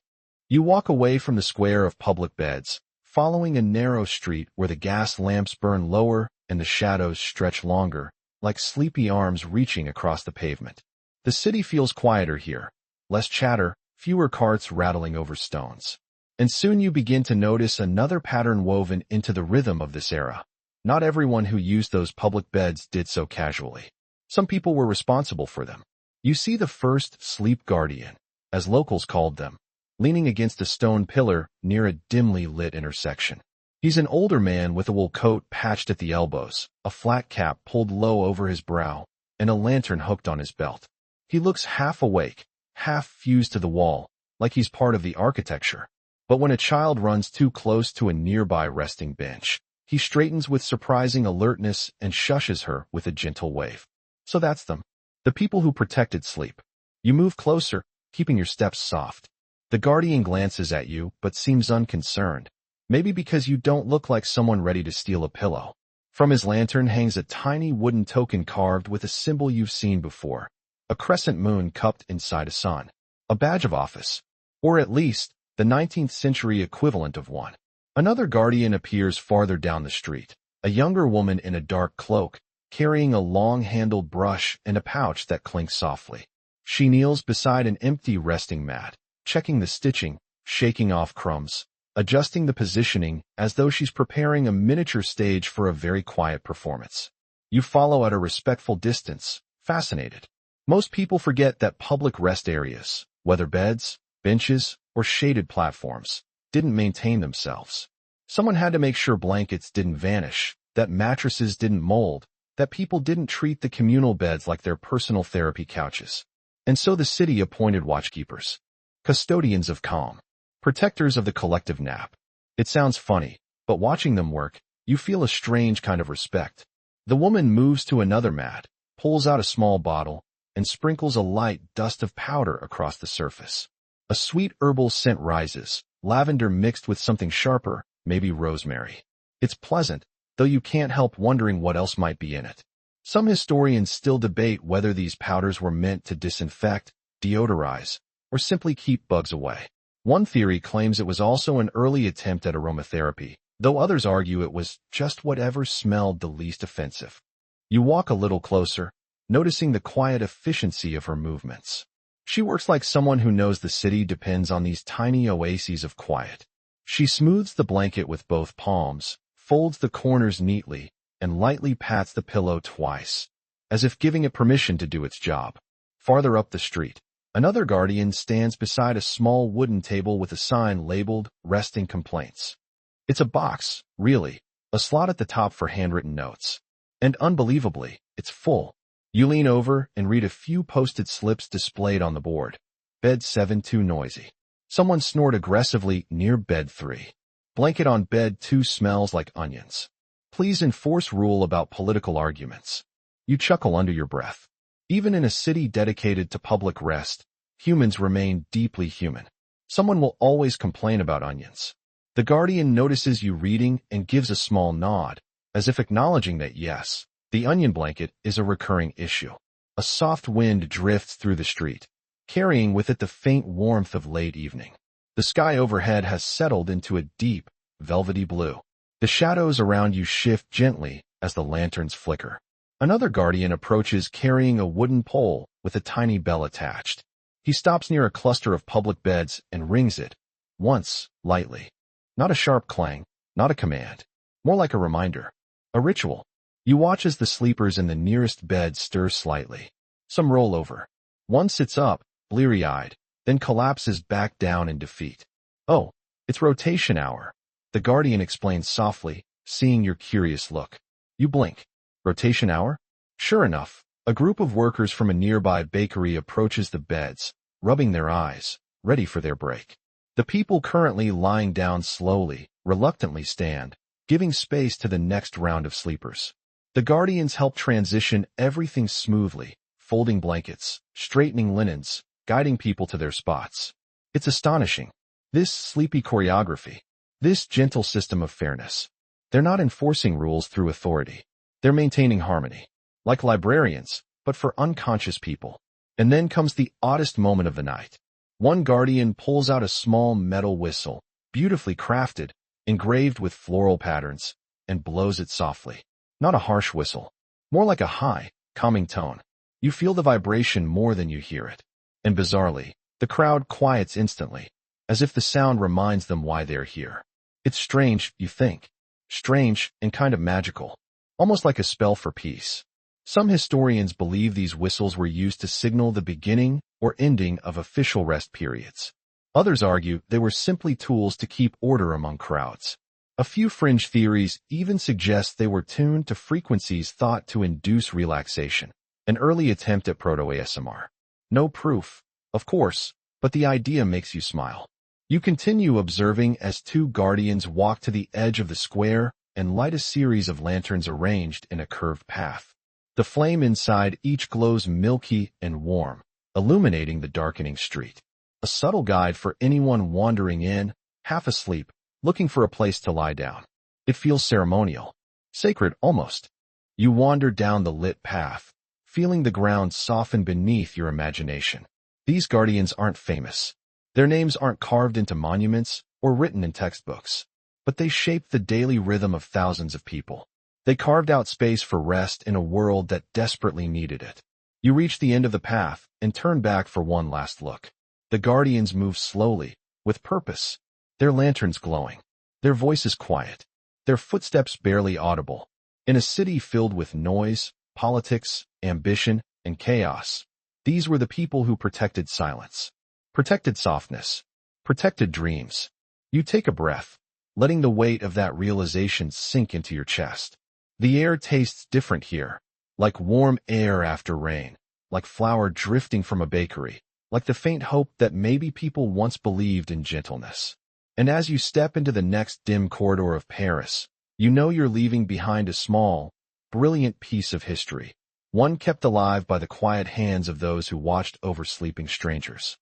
You walk away from the square of public beds, following a narrow street where the gas lamps burn lower and the shadows stretch longer, like sleepy arms reaching across the pavement. The city feels quieter here, less chatter, fewer carts rattling over stones. And soon you begin to notice another pattern woven into the rhythm of this era. Not everyone who used those public beds did so casually. Some people were responsible for them. You see the first sleep guardian, as locals called them, leaning against a stone pillar near a dimly lit intersection. He's an older man with a wool coat patched at the elbows, a flat cap pulled low over his brow, and a lantern hooked on his belt. He looks half awake, half fused to the wall, like he's part of the architecture. But when a child runs too close to a nearby resting bench, he straightens with surprising alertness and shushes her with a gentle wave. So that's them. The people who protected sleep. You move closer, keeping your steps soft. The guardian glances at you, but seems unconcerned. Maybe because you don't look like someone ready to steal a pillow. From his lantern hangs a tiny wooden token carved with a symbol you've seen before. A crescent moon cupped inside a sun. A badge of office. Or at least, the 19th century equivalent of one. Another guardian appears farther down the street. A younger woman in a dark cloak, carrying a long-handled brush and a pouch that clinks softly. She kneels beside an empty resting mat, checking the stitching, shaking off crumbs, adjusting the positioning as though she's preparing a miniature stage for a very quiet performance. You follow at a respectful distance, fascinated. Most people forget that public rest areas, whether beds, benches, or shaded platforms, didn't maintain themselves. Someone had to make sure blankets didn't vanish, that mattresses didn't mold, that people didn't treat the communal beds like their personal therapy couches. And so the city appointed watchkeepers, custodians of calm, protectors of the collective nap. It sounds funny, but watching them work, you feel a strange kind of respect. The woman moves to another mat, pulls out a small bottle, and sprinkles a light dust of powder across the surface. A sweet herbal scent rises, lavender mixed with something sharper, maybe rosemary. It's pleasant, though you can't help wondering what else might be in it. Some historians still debate whether these powders were meant to disinfect, deodorize, or simply keep bugs away. One theory claims it was also an early attempt at aromatherapy, though others argue it was just whatever smelled the least offensive. You walk a little closer, noticing the quiet efficiency of her movements. She works like someone who knows the city depends on these tiny oases of quiet. She smooths the blanket with both palms, folds the corners neatly, and lightly pats the pillow twice, as if giving it permission to do its job. Farther up the street, another guardian stands beside a small wooden table with a sign labeled Resting Complaints. It's a box, really, a slot at the top for handwritten notes. And unbelievably, it's full. You lean over and read a few posted slips displayed on the board. Bed 7 too noisy. Someone snored aggressively near bed 3. Blanket on bed 2 smells like onions. Please enforce rule about political arguments. You chuckle under your breath. Even in a city dedicated to public rest, humans remain deeply human. Someone will always complain about onions. The guardian notices you reading and gives a small nod, as if acknowledging that yes, the onion blanket is a recurring issue. A soft wind drifts through the street, carrying with it the faint warmth of late evening. The sky overhead has settled into a deep, velvety blue. The shadows around you shift gently as the lanterns flicker. Another guardian approaches carrying a wooden pole with a tiny bell attached. He stops near a cluster of public beds and rings it, once, lightly. Not a sharp clang, not a command. More like a reminder. A ritual. You watch as the sleepers in the nearest bed stir slightly. Some roll over. One sits up, bleary-eyed, then collapses back down in defeat. Oh, it's rotation hour, the guardian explains softly, seeing your curious look. You blink. Rotation hour? Sure enough, a group of workers from a nearby bakery approaches the beds, rubbing their eyes, ready for their break. The people currently lying down slowly, reluctantly stand, giving space to the next round of sleepers. The guardians help transition everything smoothly, folding blankets, straightening linens, guiding people to their spots. It's astonishing. This sleepy choreography, this gentle system of fairness. They're not enforcing rules through authority. They're maintaining harmony. Like librarians, but for unconscious people. And then comes the oddest moment of the night. One guardian pulls out a small metal whistle, beautifully crafted, engraved with floral patterns, and blows it softly. Not a harsh whistle. More like a high, calming tone. You feel the vibration more than you hear it. And bizarrely, the crowd quiets instantly, as if the sound reminds them why they're here. It's strange, you think. Strange and kind of magical. Almost like a spell for peace. Some historians believe these whistles were used to signal the beginning or ending of official rest periods. Others argue they were simply tools to keep order among crowds. A few fringe theories even suggest they were tuned to frequencies thought to induce relaxation, an early attempt at proto-ASMR. No proof, of course, but the idea makes you smile. You continue observing as two guardians walk to the edge of the square and light a series of lanterns arranged in a curved path. The flame inside each glows milky and warm, illuminating the darkening street. A subtle guide for anyone wandering in, half asleep, looking for a place to lie down. It feels ceremonial, sacred almost. You wander down the lit path, feeling the ground soften beneath your imagination. These guardians aren't famous. Their names aren't carved into monuments or written in textbooks, but they shape the daily rhythm of thousands of people. They carved out space for rest in a world that desperately needed it. You reach the end of the path and turn back for one last look. The guardians move slowly, with purpose, their lanterns glowing, their voices quiet, their footsteps barely audible. In a city filled with noise, politics, ambition, and chaos, these were the people who protected silence, protected softness, protected dreams. You take a breath, letting the weight of that realization sink into your chest. The air tastes different here, like warm air after rain, like flour drifting from a bakery, like the faint hope that maybe people once believed in gentleness. And as you step into the next dim corridor of Paris, you know you're leaving behind a small, brilliant piece of history, one kept alive by the quiet hands of those who watched over sleeping strangers.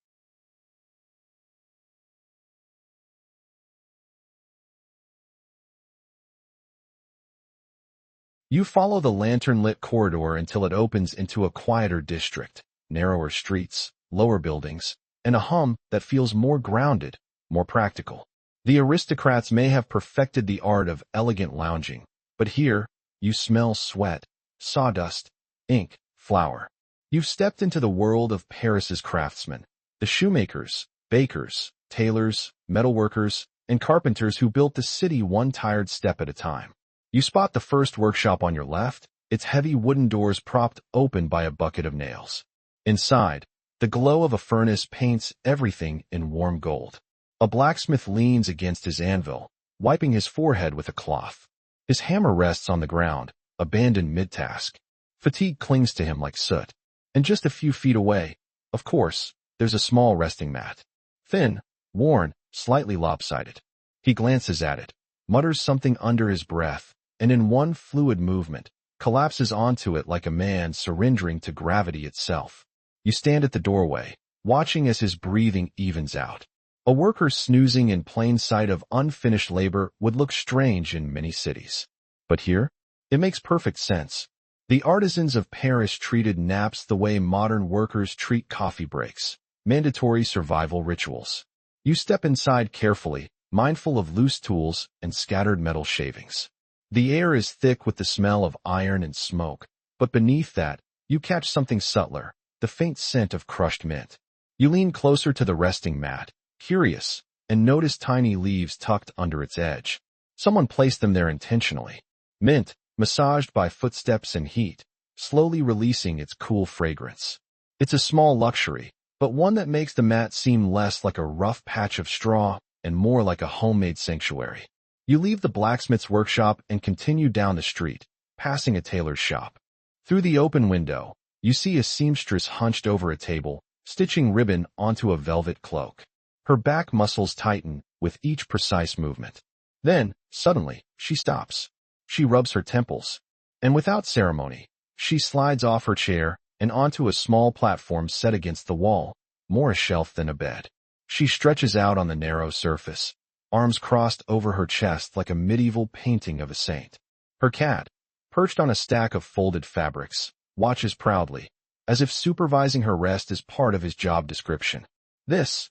You follow the lantern-lit corridor until it opens into a quieter district, narrower streets, lower buildings, and a hum that feels more grounded, more practical. The aristocrats may have perfected the art of elegant lounging, but here, you smell sweat, sawdust, ink, flour. You've stepped into the world of Paris's craftsmen, the shoemakers, bakers, tailors, metalworkers, and carpenters who built the city one tired step at a time. You spot the first workshop on your left, its heavy wooden doors propped open by a bucket of nails. Inside, the glow of a furnace paints everything in warm gold. A blacksmith leans against his anvil, wiping his forehead with a cloth. His hammer rests on the ground, abandoned mid-task. Fatigue clings to him like soot. And just a few feet away, of course, there's a small resting mat. Thin, worn, slightly lopsided. He glances at it, mutters something under his breath, and in one fluid movement, collapses onto it like a man surrendering to gravity itself. You stand at the doorway, watching as his breathing evens out. A worker snoozing in plain sight of unfinished labor would look strange in many cities. But here, it makes perfect sense. The artisans of Paris treated naps the way modern workers treat coffee breaks, mandatory survival rituals. You step inside carefully, mindful of loose tools and scattered metal shavings. The air is thick with the smell of iron and smoke, but beneath that, you catch something subtler, the faint scent of crushed mint. You lean closer to the resting mat, curious, and notice tiny leaves tucked under its edge. Someone placed them there intentionally. Mint, massaged by footsteps and heat, slowly releasing its cool fragrance. It's a small luxury, but one that makes the mat seem less like a rough patch of straw and more like a homemade sanctuary. You leave the blacksmith's workshop and continue down the street, passing a tailor's shop. Through the open window, you see a seamstress hunched over a table, stitching ribbon onto a velvet cloak. Her back muscles tighten with each precise movement. Then, suddenly, she stops. She rubs her temples, and without ceremony, she slides off her chair and onto a small platform set against the wall, more a shelf than a bed. She stretches out on the narrow surface, arms crossed over her chest like a medieval painting of a saint. Her cat, perched on a stack of folded fabrics, watches proudly, as if supervising her rest is part of his job description. This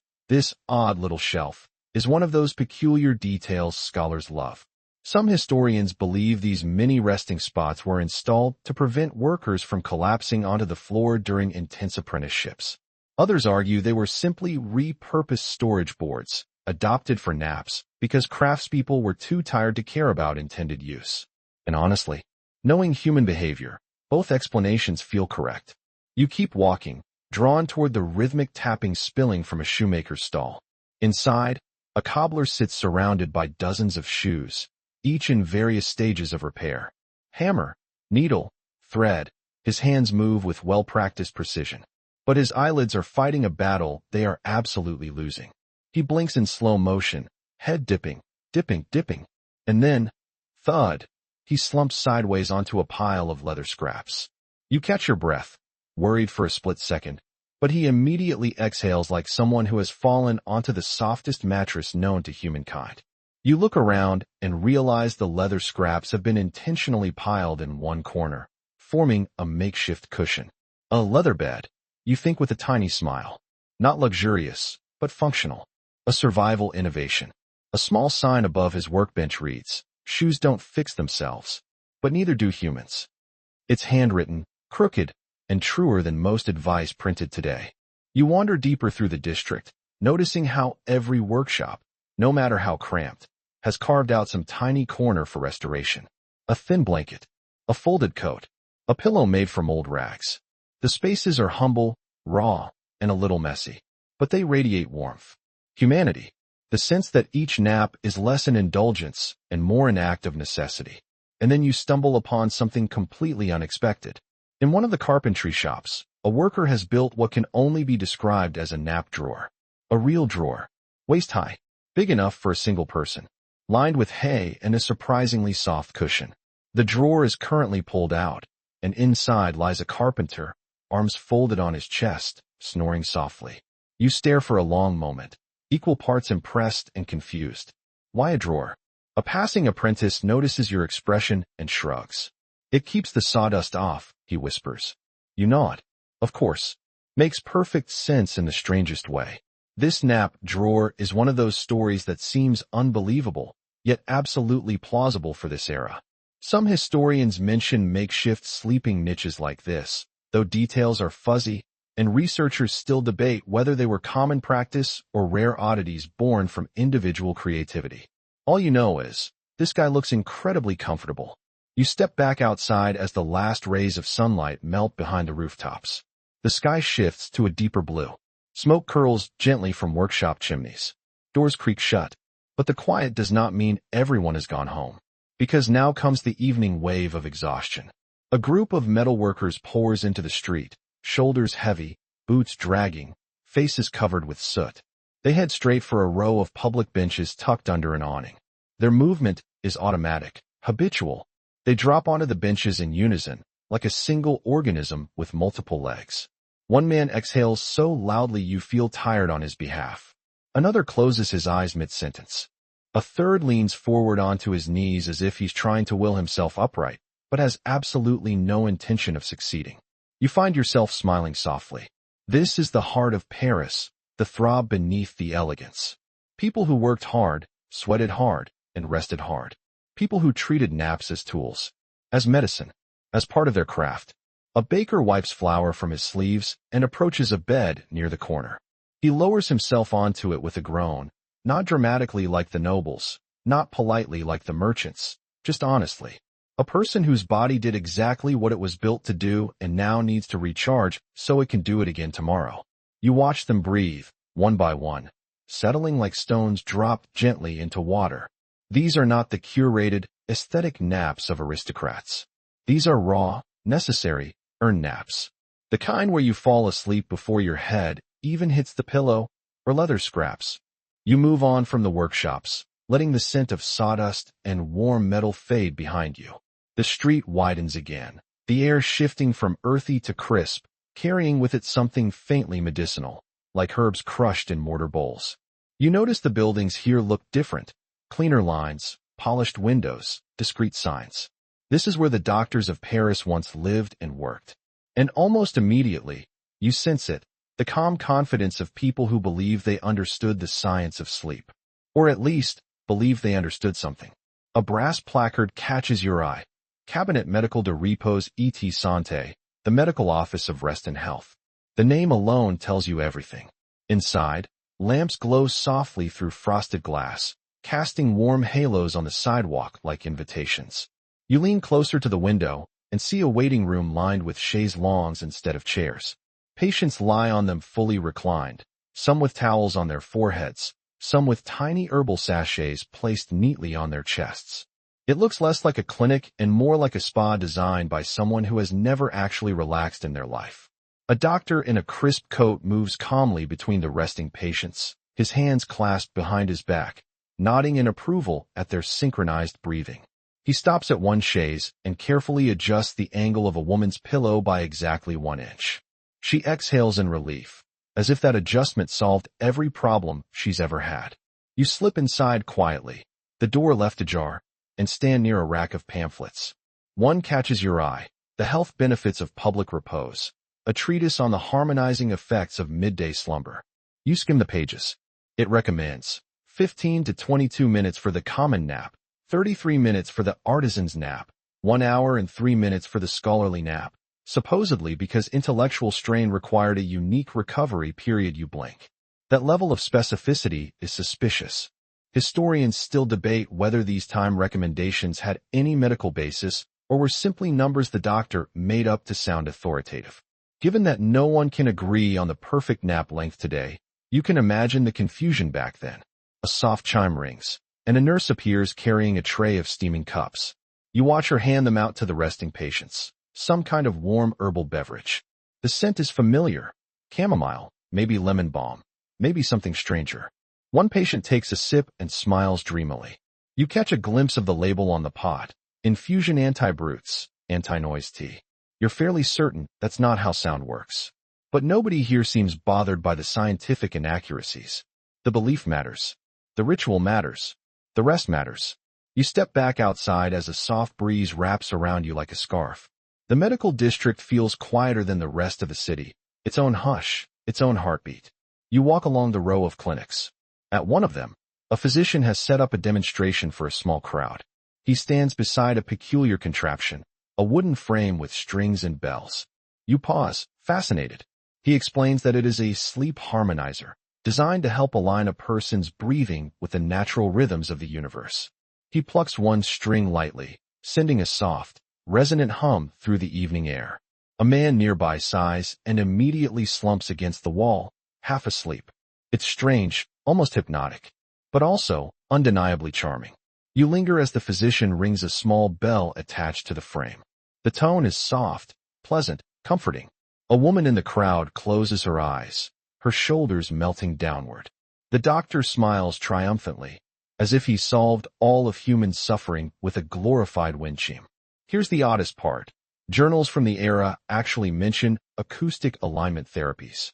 odd little shelf is one of those peculiar details scholars love. Some historians believe these mini resting spots were installed to prevent workers from collapsing onto the floor during intense apprenticeships. Others argue they were simply repurposed storage boards, adopted for naps, because craftspeople were too tired to care about intended use. And honestly, knowing human behavior, both explanations feel correct. You keep walking, drawn toward the rhythmic tapping spilling from a shoemaker's stall. Inside, a cobbler sits surrounded by dozens of shoes, each in various stages of repair. Hammer, needle, thread, his hands move with well-practiced precision. But his eyelids are fighting a battle they are absolutely losing. He blinks in slow motion, head dipping, and then, thud, he slumps sideways onto a pile of leather scraps. You catch your breath, worried for a split second, but he immediately exhales like someone who has fallen onto the softest mattress known to humankind. You look around and realize the leather scraps have been intentionally piled in one corner, forming a makeshift cushion. A leather bed, you think with a tiny smile. Not luxurious, but functional. A survival innovation. A small sign above his workbench reads, "Shoes don't fix themselves, but neither do humans." It's handwritten, crooked, and truer than most advice printed today. You wander deeper through the district, noticing how every workshop, no matter how cramped, has carved out some tiny corner for restoration. A thin blanket, a folded coat, a pillow made from old rags. The spaces are humble, raw, and a little messy, but they radiate warmth. Humanity, the sense that each nap is less an indulgence and more an act of necessity. And then you stumble upon something completely unexpected. In one of the carpentry shops, a worker has built what can only be described as a nap drawer. A real drawer, waist-high, big enough for a single person, lined with hay and a surprisingly soft cushion. The drawer is currently pulled out, and inside lies a carpenter, arms folded on his chest, snoring softly. You stare for a long moment, equal parts impressed and confused. Why a drawer? A passing apprentice notices your expression and shrugs. "It keeps the sawdust off," he whispers. You nod. Of course. Makes perfect sense in the strangest way. This nap drawer is one of those stories that seems unbelievable, yet absolutely plausible for this era. Some historians mention makeshift sleeping niches like this, though details are fuzzy, and researchers still debate whether they were common practice or rare oddities born from individual creativity. All you know is, this guy looks incredibly comfortable. You step back outside as the last rays of sunlight melt behind the rooftops. The sky shifts to a deeper blue. Smoke curls gently from workshop chimneys. Doors creak shut. But the quiet does not mean everyone has gone home, because now comes the evening wave of exhaustion. A group of metalworkers pours into the street, shoulders heavy, boots dragging, faces covered with soot. They head straight for a row of public benches tucked under an awning. Their movement is automatic, habitual. They drop onto the benches in unison, like a single organism with multiple legs. One man exhales so loudly you feel tired on his behalf. Another closes his eyes mid-sentence. A third leans forward onto his knees as if he's trying to will himself upright, but has absolutely no intention of succeeding. You find yourself smiling softly. This is the heart of Paris, the throb beneath the elegance. People who worked hard, sweated hard, and rested hard. People who treated naps as tools, as medicine, as part of their craft. A baker wipes flour from his sleeves and approaches a bed near the corner. He lowers himself onto it with a groan, not dramatically like the nobles, not politely like the merchants, just honestly. A person whose body did exactly what it was built to do and now needs to recharge so it can do it again tomorrow. You watch them breathe, one by one, settling like stones dropped gently into water. These are not the curated, aesthetic naps of aristocrats. These are raw, necessary, earned naps. The kind where you fall asleep before your head even hits the pillow or leather scraps. You move on from the workshops, letting the scent of sawdust and warm metal fade behind you. The street widens again, the air shifting from earthy to crisp, carrying with it something faintly medicinal, like herbs crushed in mortar bowls. You notice the buildings here look different. Cleaner lines, polished windows, discreet signs. This is where the doctors of Paris once lived and worked. And almost immediately, you sense it, the calm confidence of people who believe they understood the science of sleep. Or at least, believe they understood something. A brass placard catches your eye. Cabinet Medical de Repos et Santé, the medical office of rest and health. The name alone tells you everything. Inside, lamps glow softly through frosted glass, casting warm halos on the sidewalk like invitations. You lean closer to the window and see a waiting room lined with chaise longues instead of chairs. Patients lie on them fully reclined, some with towels on their foreheads, some with tiny herbal sachets placed neatly on their chests. It looks less like a clinic and more like a spa designed by someone who has never actually relaxed in their life. A doctor in a crisp coat moves calmly between the resting patients, his hands clasped behind his back, nodding in approval at their synchronized breathing. He stops at one chaise and carefully adjusts the angle of a woman's pillow by exactly 1 inch. She exhales in relief, as if that adjustment solved every problem she's ever had. You slip inside quietly, the door left ajar, and stand near a rack of pamphlets. One catches your eye, The Health Benefits of Public Repose, a treatise on the harmonizing effects of midday slumber. You skim the pages. It recommends 15 to 22 minutes for the common nap, 33 minutes for the artisan's nap, 1 hour and 3 minutes for the scholarly nap, supposedly because intellectual strain required a unique recovery period. You blink. That level of specificity is suspicious. Historians still debate whether these time recommendations had any medical basis or were simply numbers the doctor made up to sound authoritative. Given that no one can agree on the perfect nap length today, you can imagine the confusion back then. A soft chime rings, and a nurse appears carrying a tray of steaming cups. You watch her hand them out to the resting patients, some kind of warm herbal beverage. The scent is familiar. Chamomile, maybe lemon balm, maybe something stranger. One patient takes a sip and smiles dreamily. You catch a glimpse of the label on the pot. Infusion anti-brutes, anti-noise tea. You're fairly certain that's not how sound works. But nobody here seems bothered by the scientific inaccuracies. The belief matters. The ritual matters. The rest matters. You step back outside as a soft breeze wraps around you like a scarf. The medical district feels quieter than the rest of the city, its own hush, its own heartbeat. You walk along the row of clinics. At one of them, a physician has set up a demonstration for a small crowd. He stands beside a peculiar contraption, a wooden frame with strings and bells. You pause, fascinated. He explains that it is a sleep harmonizer, designed to help align a person's breathing with the natural rhythms of the universe. He plucks one string lightly, sending a soft, resonant hum through the evening air. A man nearby sighs and immediately slumps against the wall, half asleep. It's strange, almost hypnotic, but also undeniably charming. You linger as the physician rings a small bell attached to the frame. The tone is soft, pleasant, comforting. A woman in the crowd closes her eyes, her shoulders melting downward. The doctor smiles triumphantly, as if he solved all of human suffering with a glorified wind chime. Here's the oddest part. Journals from the era actually mention acoustic alignment therapies.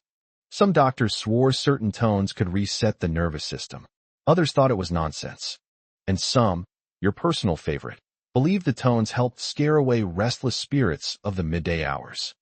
Some doctors swore certain tones could reset the nervous system. Others thought it was nonsense. And some, your personal favorite, believed the tones helped scare away restless spirits of the midday hours.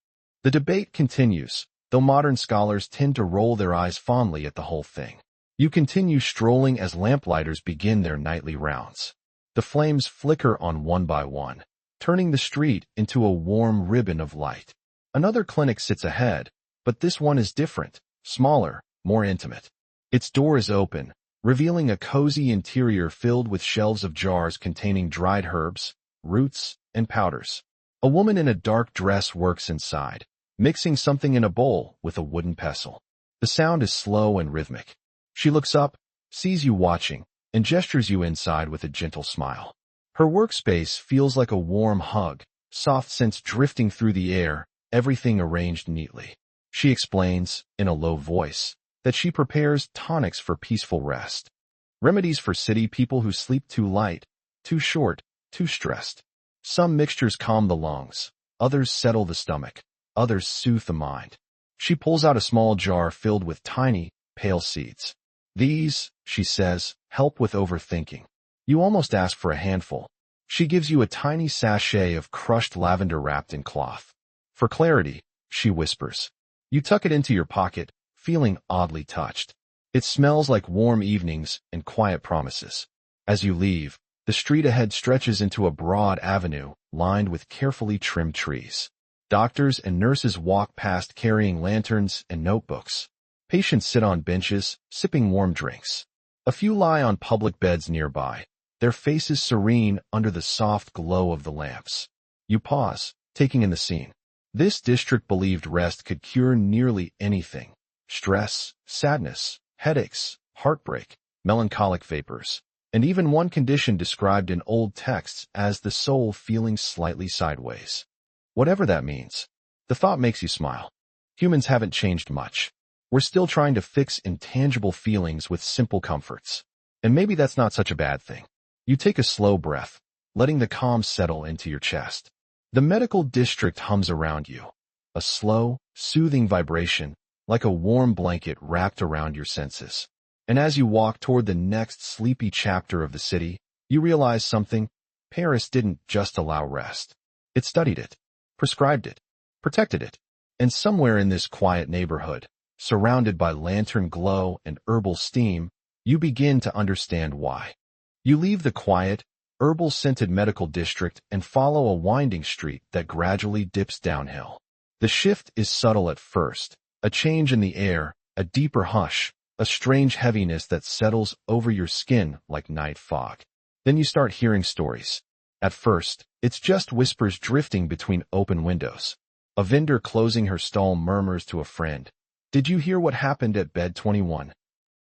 The debate continues, though modern scholars tend to roll their eyes fondly at the whole thing. You continue strolling as lamplighters begin their nightly rounds. The flames flicker on one by one, turning the street into a warm ribbon of light. Another clinic sits ahead, but this one is different, smaller, more intimate. Its door is open, revealing a cozy interior filled with shelves of jars containing dried herbs, roots, and powders. A woman in a dark dress works inside, mixing something in a bowl with a wooden pestle. The sound is slow and rhythmic. She looks up, sees you watching, and gestures you inside with a gentle smile. Her workspace feels like a warm hug, soft scents drifting through the air, everything arranged neatly. She explains, in a low voice, that she prepares tonics for peaceful rest. Remedies for city people who sleep too light, too short, too stressed. Some mixtures calm the lungs, others settle the stomach, others soothe the mind. She pulls out a small jar filled with tiny, pale seeds. These, she says, help with overthinking. You almost ask for a handful. She gives you a tiny sachet of crushed lavender wrapped in cloth. For clarity, she whispers. You tuck it into your pocket, feeling oddly touched. It smells like warm evenings and quiet promises. As you leave, the street ahead stretches into a broad avenue lined with carefully trimmed trees. Doctors and nurses walk past carrying lanterns and notebooks. Patients sit on benches, sipping warm drinks. A few lie on public beds nearby, their faces serene under the soft glow of the lamps. You pause, taking in the scene. This district believed rest could cure nearly anything. Stress, sadness, headaches, heartbreak, melancholic vapors, and even one condition described in old texts as the soul feeling slightly sideways. Whatever that means, the thought makes you smile. Humans haven't changed much. We're still trying to fix intangible feelings with simple comforts. And maybe that's not such a bad thing. You take a slow breath, letting the calm settle into your chest. The medical district hums around you, a slow, soothing vibration, like a warm blanket wrapped around your senses. And as you walk toward the next sleepy chapter of the city, you realize something. Paris didn't just allow rest. It studied it, prescribed it, protected it. And somewhere in this quiet neighborhood, surrounded by lantern glow and herbal steam, you begin to understand why. You leave the quiet, herbal-scented medical district and follow a winding street that gradually dips downhill. The shift is subtle at first, a change in the air, a deeper hush, a strange heaviness that settles over your skin like night fog. Then you start hearing stories. At first, it's just whispers drifting between open windows. A vendor closing her stall murmurs to a friend, "Did you hear what happened at bed 21?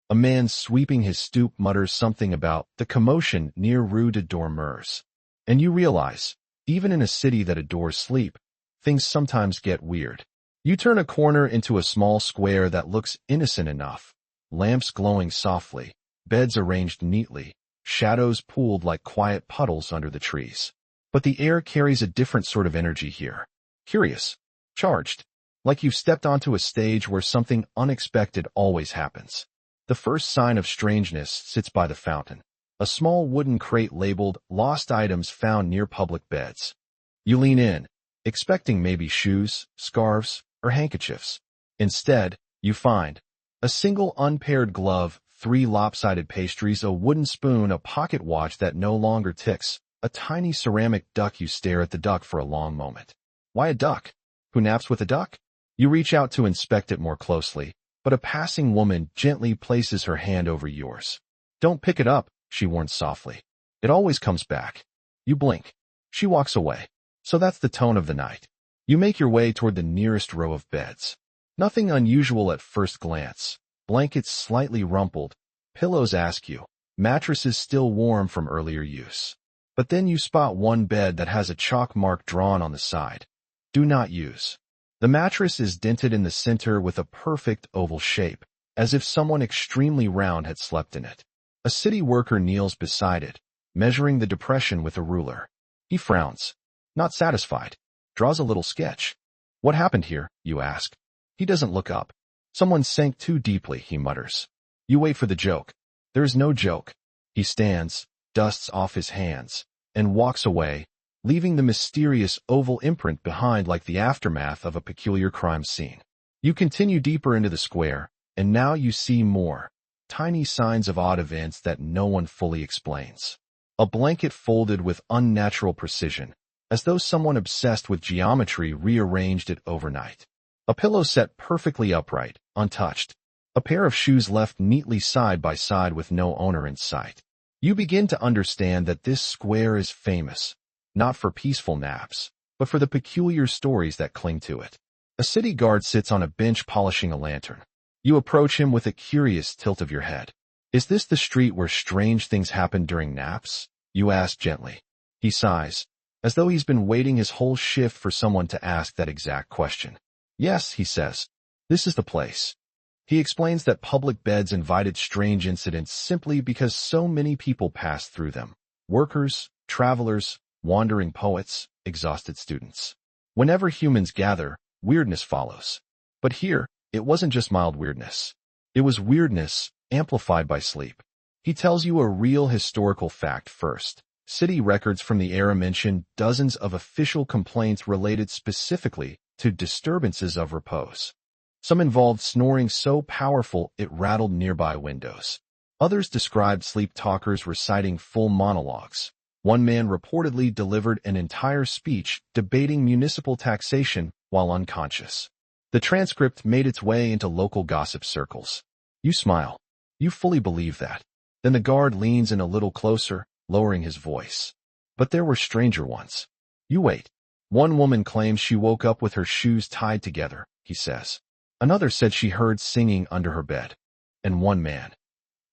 A man sweeping his stoop mutters something about the commotion near Rue de Dormeurs. And you realize, even in a city that adores sleep, things sometimes get weird. You turn a corner into a small square that looks innocent enough. Lamps glowing softly, beds arranged neatly, shadows pooled like quiet puddles under the trees. But the air carries a different sort of energy here. Curious, charged, like you've stepped onto a stage where something unexpected always happens. The first sign of strangeness sits by the fountain, a small wooden crate labeled "Lost Items Found Near Public Beds." You lean in, expecting maybe shoes, scarves, or handkerchiefs. Instead, you find a single unpaired glove, 3 lopsided pastries, a wooden spoon, a pocket watch that no longer ticks, a tiny ceramic duck. You stare at the duck for a long moment. Why a duck? Who naps with a duck? You reach out to inspect it more closely, but a passing woman gently places her hand over yours. "Don't pick it up," she warns softly. "It always comes back." You blink. She walks away. So that's the tone of the night. You make your way toward the nearest row of beds. Nothing unusual at first glance. Blankets slightly rumpled. Pillows askew. Mattresses still warm from earlier use. But then you spot one bed that has a chalk mark drawn on the side. "Do not use." The mattress is dented in the center with a perfect oval shape, as if someone extremely round had slept in it. A city worker kneels beside it, measuring the depression with a ruler. He frowns, not satisfied, draws a little sketch. "What happened here?" you ask. He doesn't look up. "Someone sank too deeply," he mutters. You wait for the joke. There is no joke. He stands, dusts off his hands, and walks away, leaving the mysterious oval imprint behind like the aftermath of a peculiar crime scene. You continue deeper into the square, and now you see more. Tiny signs of odd events that no one fully explains. A blanket folded with unnatural precision, as though someone obsessed with geometry rearranged it overnight. A pillow set perfectly upright, untouched. A pair of shoes left neatly side by side with no owner in sight. You begin to understand that this square is famous, not for peaceful naps, but for the peculiar stories that cling to it. A city guard sits on a bench polishing a lantern. You approach him with a curious tilt of your head. "Is this the street where strange things happen during naps?" you ask gently. He sighs, as though he's been waiting his whole shift for someone to ask that exact question. "Yes," he says, "this is the place." He explains that public beds invited strange incidents simply because so many people passed through them. Workers, travelers, wandering poets, exhausted students. Whenever humans gather, weirdness follows. But here, it wasn't just mild weirdness. It was weirdness amplified by sleep. He tells you a real historical fact first. City records from the era mention dozens of official complaints related specifically to disturbances of repose. Some involved snoring so powerful it rattled nearby windows. Others described sleep talkers reciting full monologues. One man reportedly delivered an entire speech debating municipal taxation while unconscious. The transcript made its way into local gossip circles. You smile. You fully believe that. Then the guard leans in a little closer, lowering his voice. But there were stranger ones. You wait. One woman claims she woke up with her shoes tied together, he says. Another said she heard singing under her bed. And one man,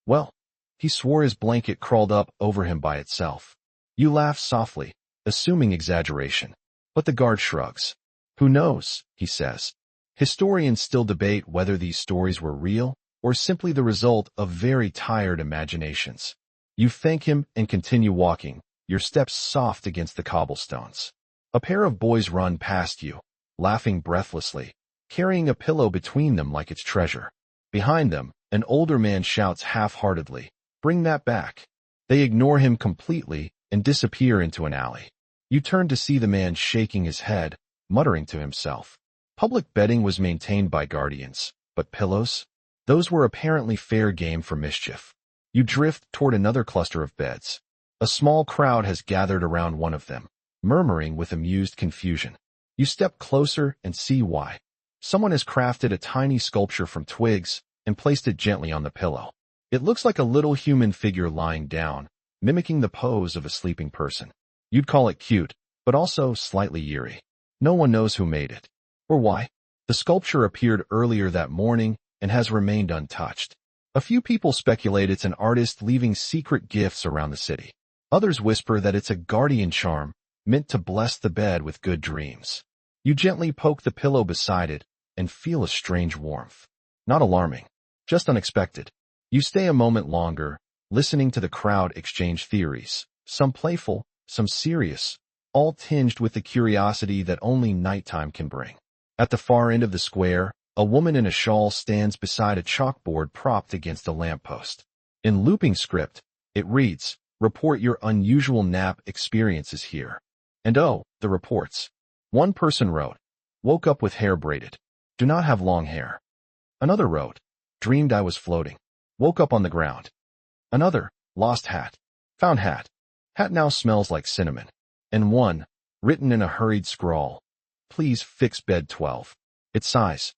well, he swore his blanket crawled up over him by itself. You laugh softly, assuming exaggeration. But the guard shrugs. Who knows, he says. Historians still debate whether these stories were real or simply the result of very tired imaginations. You thank him and continue walking, your steps soft against the cobblestones. A pair of boys run past you, laughing breathlessly, carrying a pillow between them like it's treasure. Behind them, an older man shouts half-heartedly, "Bring that back." They ignore him completely and disappear into an alley. You turn to see the man shaking his head, muttering to himself. Public bedding was maintained by guardians, but pillows? Those were apparently fair game for mischief. You drift toward another cluster of beds. A small crowd has gathered around one of them, murmuring with amused confusion. You step closer and see why. Someone has crafted a tiny sculpture from twigs and placed it gently on the pillow. It looks like a little human figure lying down, mimicking the pose of a sleeping person. You'd call it cute, but also slightly eerie. No one knows who made it, or why. The sculpture appeared earlier that morning and has remained untouched. A few people speculate it's an artist leaving secret gifts around the city. Others whisper that it's a guardian charm meant to bless the bed with good dreams. You gently poke the pillow beside it and feel a strange warmth. Not alarming, just unexpected. You stay a moment longer, listening to the crowd exchange theories, some playful, some serious, all tinged with the curiosity that only nighttime can bring. At the far end of the square, a woman in a shawl stands beside a chalkboard propped against a lamppost. In looping script, it reads, "Report your unusual nap experiences here." And oh, the reports. One person wrote, "Woke up with hair braided. Do not have long hair." Another wrote, "Dreamed I was floating. Woke up on the ground." Another, "Lost hat. Found hat. Hat now smells like cinnamon." And one, written in a hurried scrawl, "Please fix bed 12. It sighs."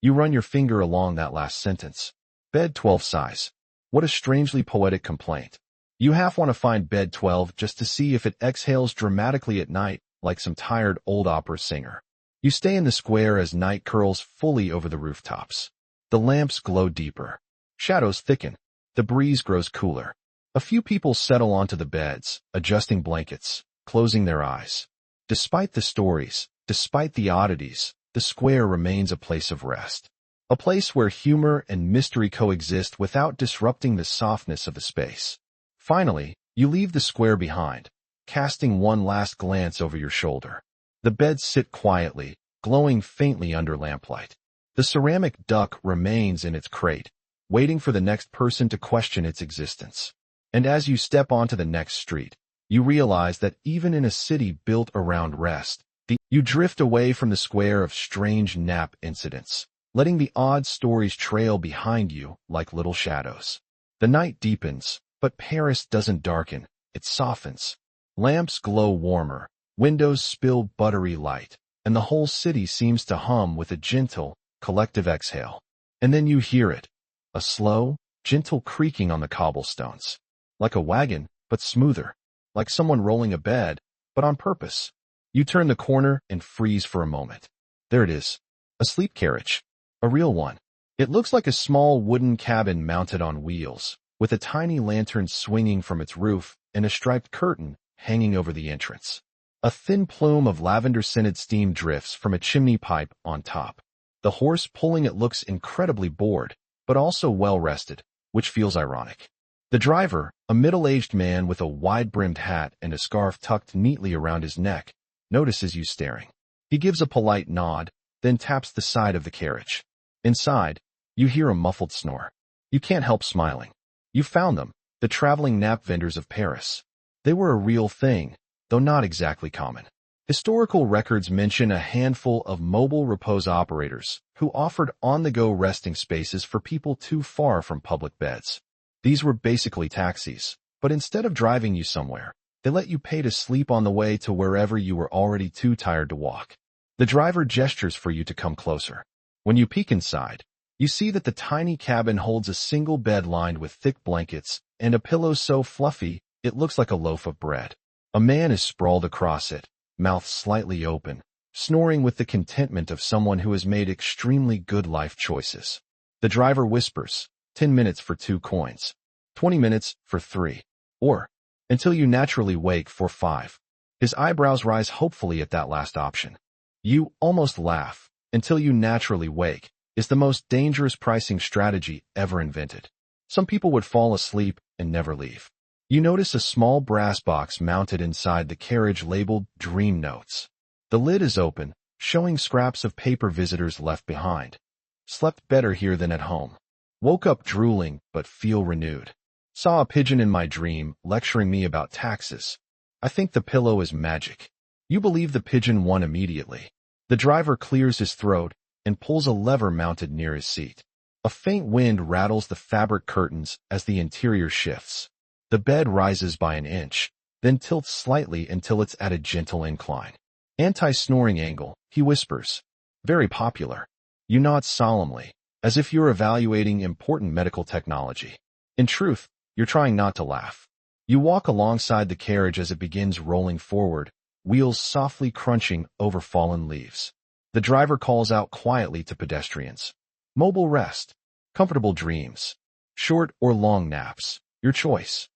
You run your finger along that last sentence. Bed 12 sighs. What a strangely poetic complaint. You half want to find bed 12 just to see if it exhales dramatically at night like some tired old opera singer. You stay in the square as night curls fully over the rooftops. The lamps glow deeper. Shadows thicken. The breeze grows cooler. A few people settle onto the beds, adjusting blankets, closing their eyes. Despite the stories, despite the oddities, the square remains a place of rest. A place where humor and mystery coexist without disrupting the softness of the space. Finally, you leave the square behind, casting one last glance over your shoulder. The beds sit quietly, glowing faintly under lamplight. The ceramic duck remains in its crate, waiting for the next person to question its existence. And as you step onto the next street, you realize that even in a city built around rest, you drift away from the square of strange nap incidents, letting the odd stories trail behind you like little shadows. The night deepens, but Paris doesn't darken, it softens. Lamps glow warmer, windows spill buttery light, and the whole city seems to hum with a gentle, collective exhale. And then you hear it, a slow, gentle creaking on the cobblestones. Like a wagon, but smoother. Like someone rolling a bed, but on purpose. You turn the corner and freeze for a moment. There it is. A sleep carriage. A real one. It looks like a small wooden cabin mounted on wheels, with a tiny lantern swinging from its roof and a striped curtain hanging over the entrance. A thin plume of lavender-scented steam drifts from a chimney pipe on top. The horse pulling it looks incredibly bored, but also well-rested, which feels ironic. The driver, a middle-aged man with a wide-brimmed hat and a scarf tucked neatly around his neck, notices you staring. He gives a polite nod, then taps the side of the carriage. Inside, you hear a muffled snore. You can't help smiling. You found them, the traveling nap vendors of Paris. They were a real thing, though not exactly common. Historical records mention a handful of mobile repose operators who offered on-the-go resting spaces for people too far from public beds. These were basically taxis, but instead of driving you somewhere, they let you pay to sleep on the way to wherever you were already too tired to walk. The driver gestures for you to come closer. When you peek inside, you see that the tiny cabin holds a single bed lined with thick blankets and a pillow so fluffy it looks like a loaf of bread. A man is sprawled across it, mouth slightly open, snoring with the contentment of someone who has made extremely good life choices. The driver whispers, 10 minutes for 2 coins, 20 minutes for 3, or until you naturally wake for 5. His eyebrows rise hopefully at that last option. You almost laugh. Until you naturally wake is the most dangerous pricing strategy ever invented. Some people would fall asleep and never leave. You notice a small brass box mounted inside the carriage labeled Dream Notes. The lid is open, showing scraps of paper visitors left behind. Slept better here than at home. Woke up drooling but feel renewed. Saw a pigeon in my dream lecturing me about taxes. I think the pillow is magic. You believe the pigeon won immediately. The driver clears his throat and pulls a lever mounted near his seat. A faint wind rattles the fabric curtains as the interior shifts. The bed rises by an inch, then tilts slightly until it's at a gentle incline. Anti-snoring angle, he whispers. Very popular. You nod solemnly, as if you're evaluating important medical technology. In truth, you're trying not to laugh. You walk alongside the carriage as it begins rolling forward, wheels softly crunching over fallen leaves. The driver calls out quietly to pedestrians. Mobile rest. Comfortable dreams. Short or long naps. Your choice.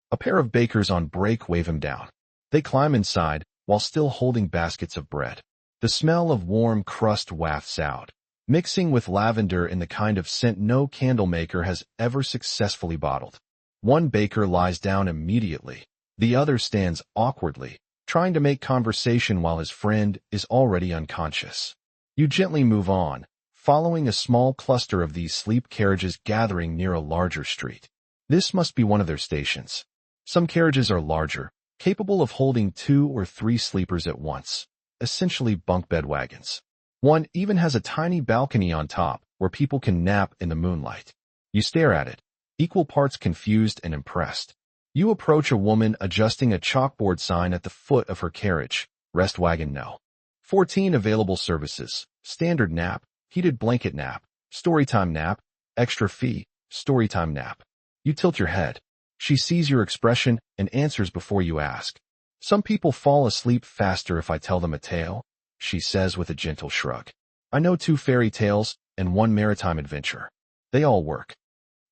A pair of bakers on break wave him down. They climb inside, while still holding baskets of bread. The smell of warm crust wafts out, mixing with lavender in the kind of scent no candle maker has ever successfully bottled. One baker lies down immediately. The other stands awkwardly, trying to make conversation while his friend is already unconscious. You gently move on, following a small cluster of these sleep carriages gathering near a larger street. This must be one of their stations. Some carriages are larger, capable of holding 2 or 3 sleepers at once, essentially bunk bed wagons. One even has a tiny balcony on top where people can nap in the moonlight. You stare at it, equal parts confused and impressed. You approach a woman adjusting a chalkboard sign at the foot of her carriage. Rest wagon no. 14 available services. Standard nap, heated blanket nap, storytime nap, extra fee, storytime nap. You tilt your head. She sees your expression and answers before you ask. Some people fall asleep faster if I tell them a tale, she says with a gentle shrug. I know 2 fairy tales and 1 maritime adventure. They all work.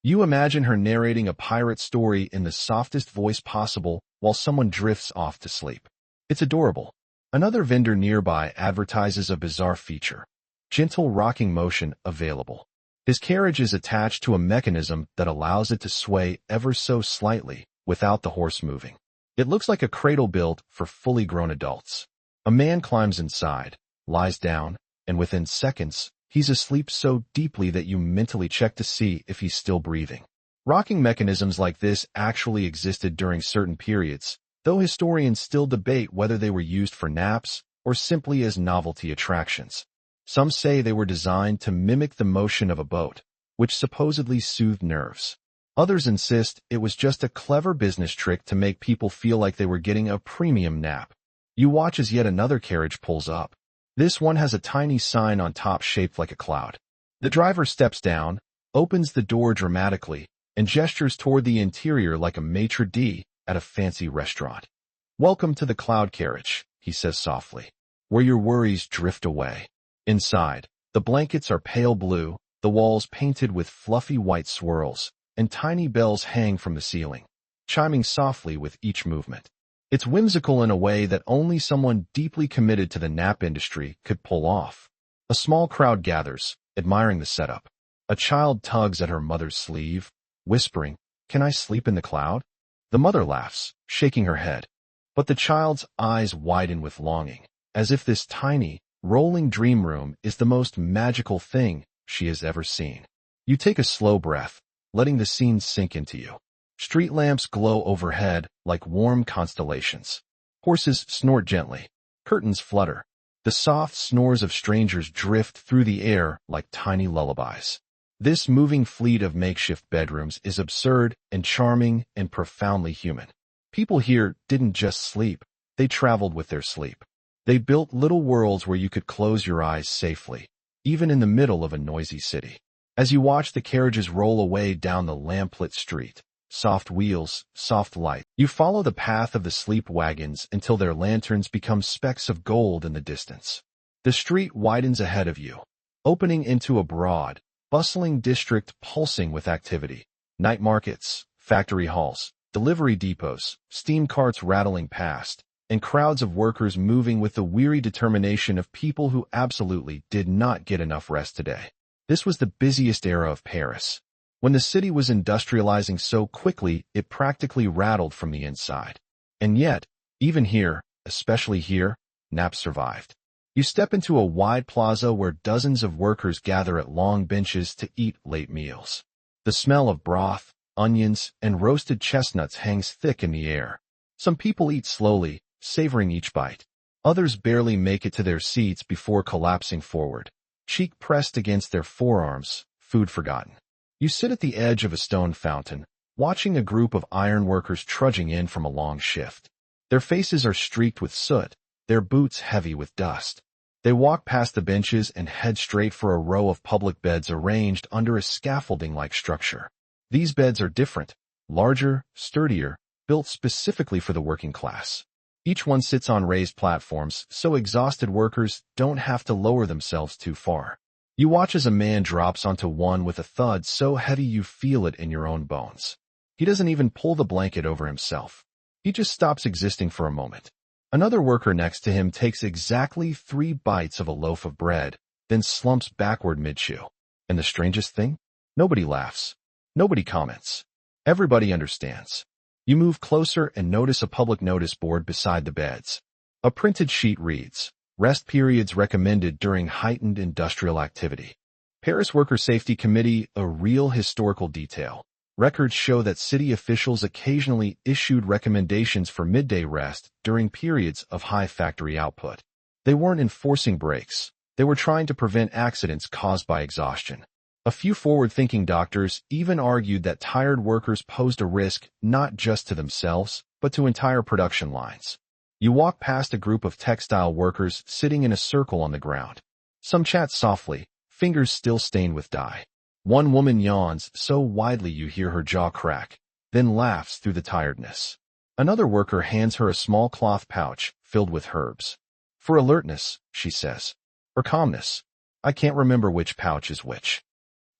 You imagine her narrating a pirate story in the softest voice possible while someone drifts off to sleep. It's adorable. Another vendor nearby advertises a bizarre feature. Gentle rocking motion available. His carriage is attached to a mechanism that allows it to sway ever so slightly without the horse moving. It looks like a cradle built for fully grown adults. A man climbs inside, lies down, and within seconds, he's asleep so deeply that you mentally check to see if he's still breathing. Rocking mechanisms like this actually existed during certain periods, though historians still debate whether they were used for naps or simply as novelty attractions. Some say they were designed to mimic the motion of a boat, which supposedly soothed nerves. Others insist it was just a clever business trick to make people feel like they were getting a premium nap. You watch as yet another carriage pulls up. This one has a tiny sign on top shaped like a cloud. The driver steps down, opens the door dramatically, and gestures toward the interior like a maitre d' at a fancy restaurant. "Welcome to the cloud carriage," he says softly, "where your worries drift away." Inside, the blankets are pale blue, the walls painted with fluffy white swirls, and tiny bells hang from the ceiling, chiming softly with each movement. It's whimsical in a way that only someone deeply committed to the nap industry could pull off. A small crowd gathers, admiring the setup. A child tugs at her mother's sleeve, whispering, "Can I sleep in the cloud?" The mother laughs, shaking her head. But the child's eyes widen with longing, as if this tiny, rolling dream room is the most magical thing she has ever seen. You take a slow breath, letting the scene sink into you. Street lamps glow overhead like warm constellations. Horses snort gently. Curtains flutter. The soft snores of strangers drift through the air like tiny lullabies. This moving fleet of makeshift bedrooms is absurd and charming and profoundly human. People here didn't just sleep, they traveled with their sleep. They built little worlds where you could close your eyes safely, even in the middle of a noisy city. As you watch the carriages roll away down the lamplit street, soft wheels, soft light, you follow the path of the sleep wagons until their lanterns become specks of gold in the distance. The street widens ahead of you, opening into a broad, bustling district pulsing with activity. Night markets, factory halls, delivery depots, steam carts rattling past, and crowds of workers moving with the weary determination of people who absolutely did not get enough rest today. This was the busiest era of Paris. When the city was industrializing so quickly, it practically rattled from the inside. And yet, even here, especially here, naps survived. You step into a wide plaza where dozens of workers gather at long benches to eat late meals. The smell of broth, onions, and roasted chestnuts hangs thick in the air. Some people eat slowly, savoring each bite. Others barely make it to their seats before collapsing forward, cheek pressed against their forearms, food forgotten. You sit at the edge of a stone fountain, watching a group of iron workers trudging in from a long shift. Their faces are streaked with soot, their boots heavy with dust. They walk past the benches and head straight for a row of public beds arranged under a scaffolding-like structure. These beds are different, larger, sturdier, built specifically for the working class. Each one sits on raised platforms, so exhausted workers don't have to lower themselves too far. You watch as a man drops onto one with a thud so heavy you feel it in your own bones. He doesn't even pull the blanket over himself. He just stops existing for a moment. Another worker next to him takes exactly 3 bites of a loaf of bread, then slumps backward mid-chew. And the strangest thing? Nobody laughs. Nobody comments. Everybody understands. You move closer and notice a public notice board beside the beds. A printed sheet reads, "Rest periods recommended during heightened industrial activity." Paris Worker Safety Committee, a real historical detail. Records show that city officials occasionally issued recommendations for midday rest during periods of high factory output. They weren't enforcing breaks. They were trying to prevent accidents caused by exhaustion. A few forward-thinking doctors even argued that tired workers posed a risk not just to themselves, but to entire production lines. You walk past a group of textile workers sitting in a circle on the ground. Some chat softly, fingers still stained with dye. One woman yawns so widely you hear her jaw crack, then laughs through the tiredness. Another worker hands her a small cloth pouch filled with herbs. "For alertness," she says. "Or calmness. I can't remember which pouch is which."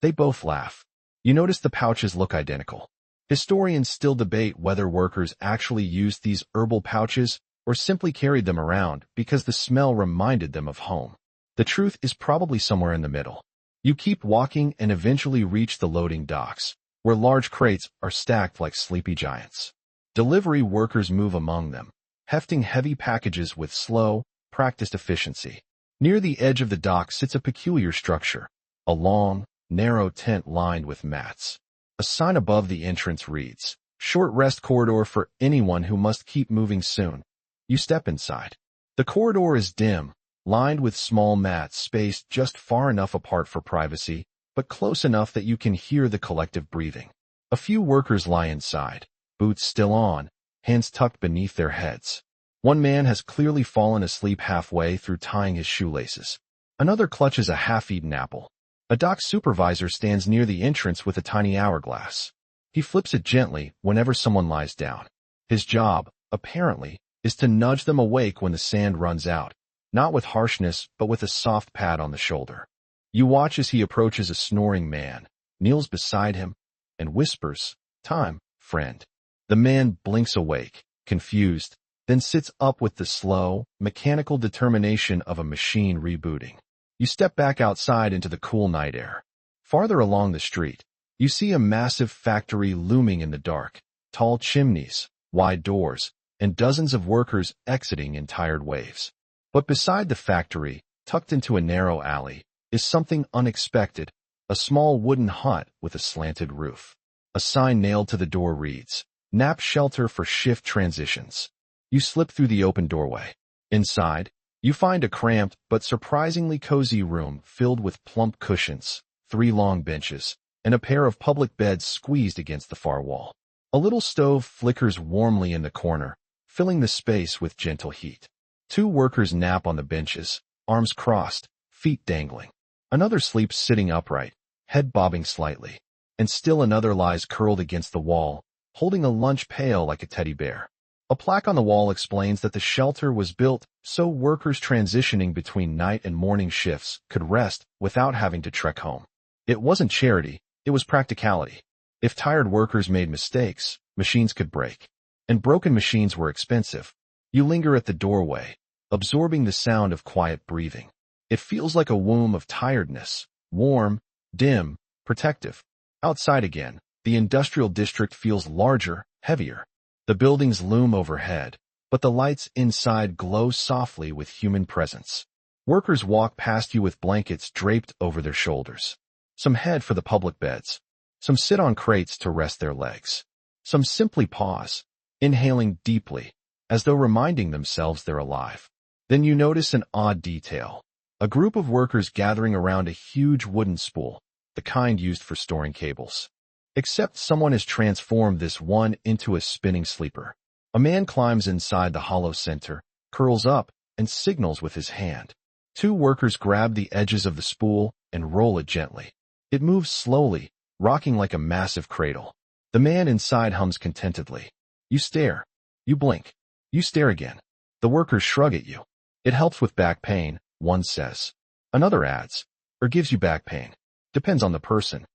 They both laugh. You notice the pouches look identical. Historians still debate whether workers actually used these herbal pouches or simply carried them around because the smell reminded them of home. The truth is probably somewhere in the middle. You keep walking and eventually reach the loading docks, where large crates are stacked like sleepy giants. Delivery workers move among them, hefting heavy packages with slow, practiced efficiency. Near the edge of the dock sits a peculiar structure, a long, narrow tent lined with mats. A sign above the entrance reads, "Short rest corridor for anyone who must keep moving soon." You step inside. The corridor is dim, lined with small mats spaced just far enough apart for privacy, but close enough that you can hear the collective breathing. A few workers lie inside, boots still on, hands tucked beneath their heads. One man has clearly fallen asleep halfway through tying his shoelaces. Another clutches a half-eaten apple. A dock supervisor stands near the entrance with a tiny hourglass. He flips it gently whenever someone lies down. His job, apparently, is to nudge them awake when the sand runs out, not with harshness but with a soft pat on the shoulder. You watch as he approaches a snoring man, kneels beside him, and whispers, "Time, friend." The man blinks awake, confused, then sits up with the slow, mechanical determination of a machine rebooting. You step back outside into the cool night air. Farther along the street, you see a massive factory looming in the dark, tall chimneys, wide doors, and dozens of workers exiting in tired waves. But beside the factory, tucked into a narrow alley, is something unexpected, a small wooden hut with a slanted roof. A sign nailed to the door reads, "Nap Shelter for Shift Transitions." You slip through the open doorway. Inside, you find a cramped but surprisingly cozy room filled with plump cushions, 3 long benches, and a pair of public beds squeezed against the far wall. A little stove flickers warmly in the corner, filling the space with gentle heat. 2 workers nap on the benches, arms crossed, feet dangling. Another sleeps sitting upright, head bobbing slightly, and still another lies curled against the wall, holding a lunch pail like a teddy bear. A plaque on the wall explains that the shelter was built so workers transitioning between night and morning shifts could rest without having to trek home. It wasn't charity, it was practicality. If tired workers made mistakes, machines could break. And broken machines were expensive. You linger at the doorway, absorbing the sound of quiet breathing. It feels like a womb of tiredness, warm, dim, protective. Outside again, the industrial district feels larger, heavier. The buildings loom overhead, but the lights inside glow softly with human presence. Workers walk past you with blankets draped over their shoulders. Some head for the public beds. Some sit on crates to rest their legs. Some simply pause, inhaling deeply, as though reminding themselves they're alive. Then you notice an odd detail. A group of workers gathering around a huge wooden spool, the kind used for storing cables. Except someone has transformed this one into a spinning sleeper. A man climbs inside the hollow center, curls up, and signals with his hand. 2 workers grab the edges of the spool and roll it gently. It moves slowly, rocking like a massive cradle. The man inside hums contentedly. You stare. You blink. You stare again. The workers shrug at you. "It helps with back pain," one says. Another adds, "Or gives you back pain. Depends on the person."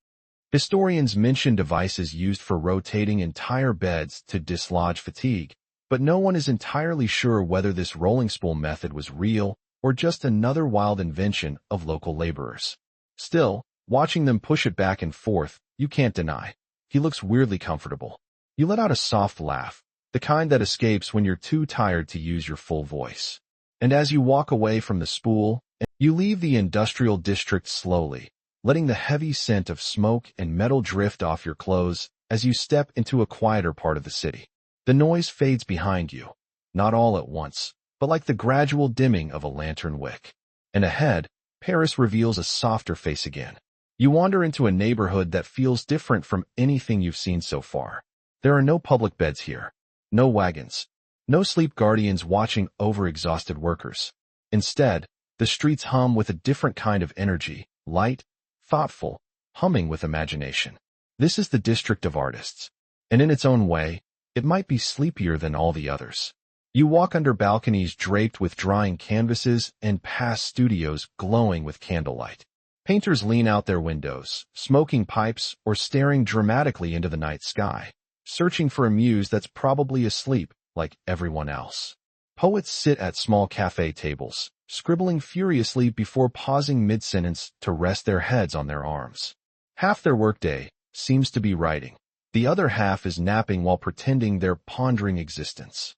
Historians mention devices used for rotating entire beds to dislodge fatigue, but no one is entirely sure whether this rolling spool method was real or just another wild invention of local laborers. Still, watching them push it back and forth, you can't deny. He looks weirdly comfortable. You let out a soft laugh, the kind that escapes when you're too tired to use your full voice. And as you walk away from the spool, you leave the industrial district slowly, letting the heavy scent of smoke and metal drift off your clothes as you step into a quieter part of the city. The noise fades behind you, not all at once, but like the gradual dimming of a lantern wick. And ahead, Paris reveals a softer face again. You wander into a neighborhood that feels different from anything you've seen so far. There are no public beds here, no wagons, no sleep guardians watching over exhausted workers. Instead, the streets hum with a different kind of energy, light, thoughtful, humming with imagination. This is the district of artists, and in its own way, it might be sleepier than all the others. You walk under balconies draped with drying canvases and past studios glowing with candlelight. Painters lean out their windows, smoking pipes or staring dramatically into the night sky, searching for a muse that's probably asleep like everyone else. Poets sit at small cafe tables, scribbling furiously before pausing mid-sentence to rest their heads on their arms. Half their workday seems to be writing. The other half is napping while pretending they're pondering existence.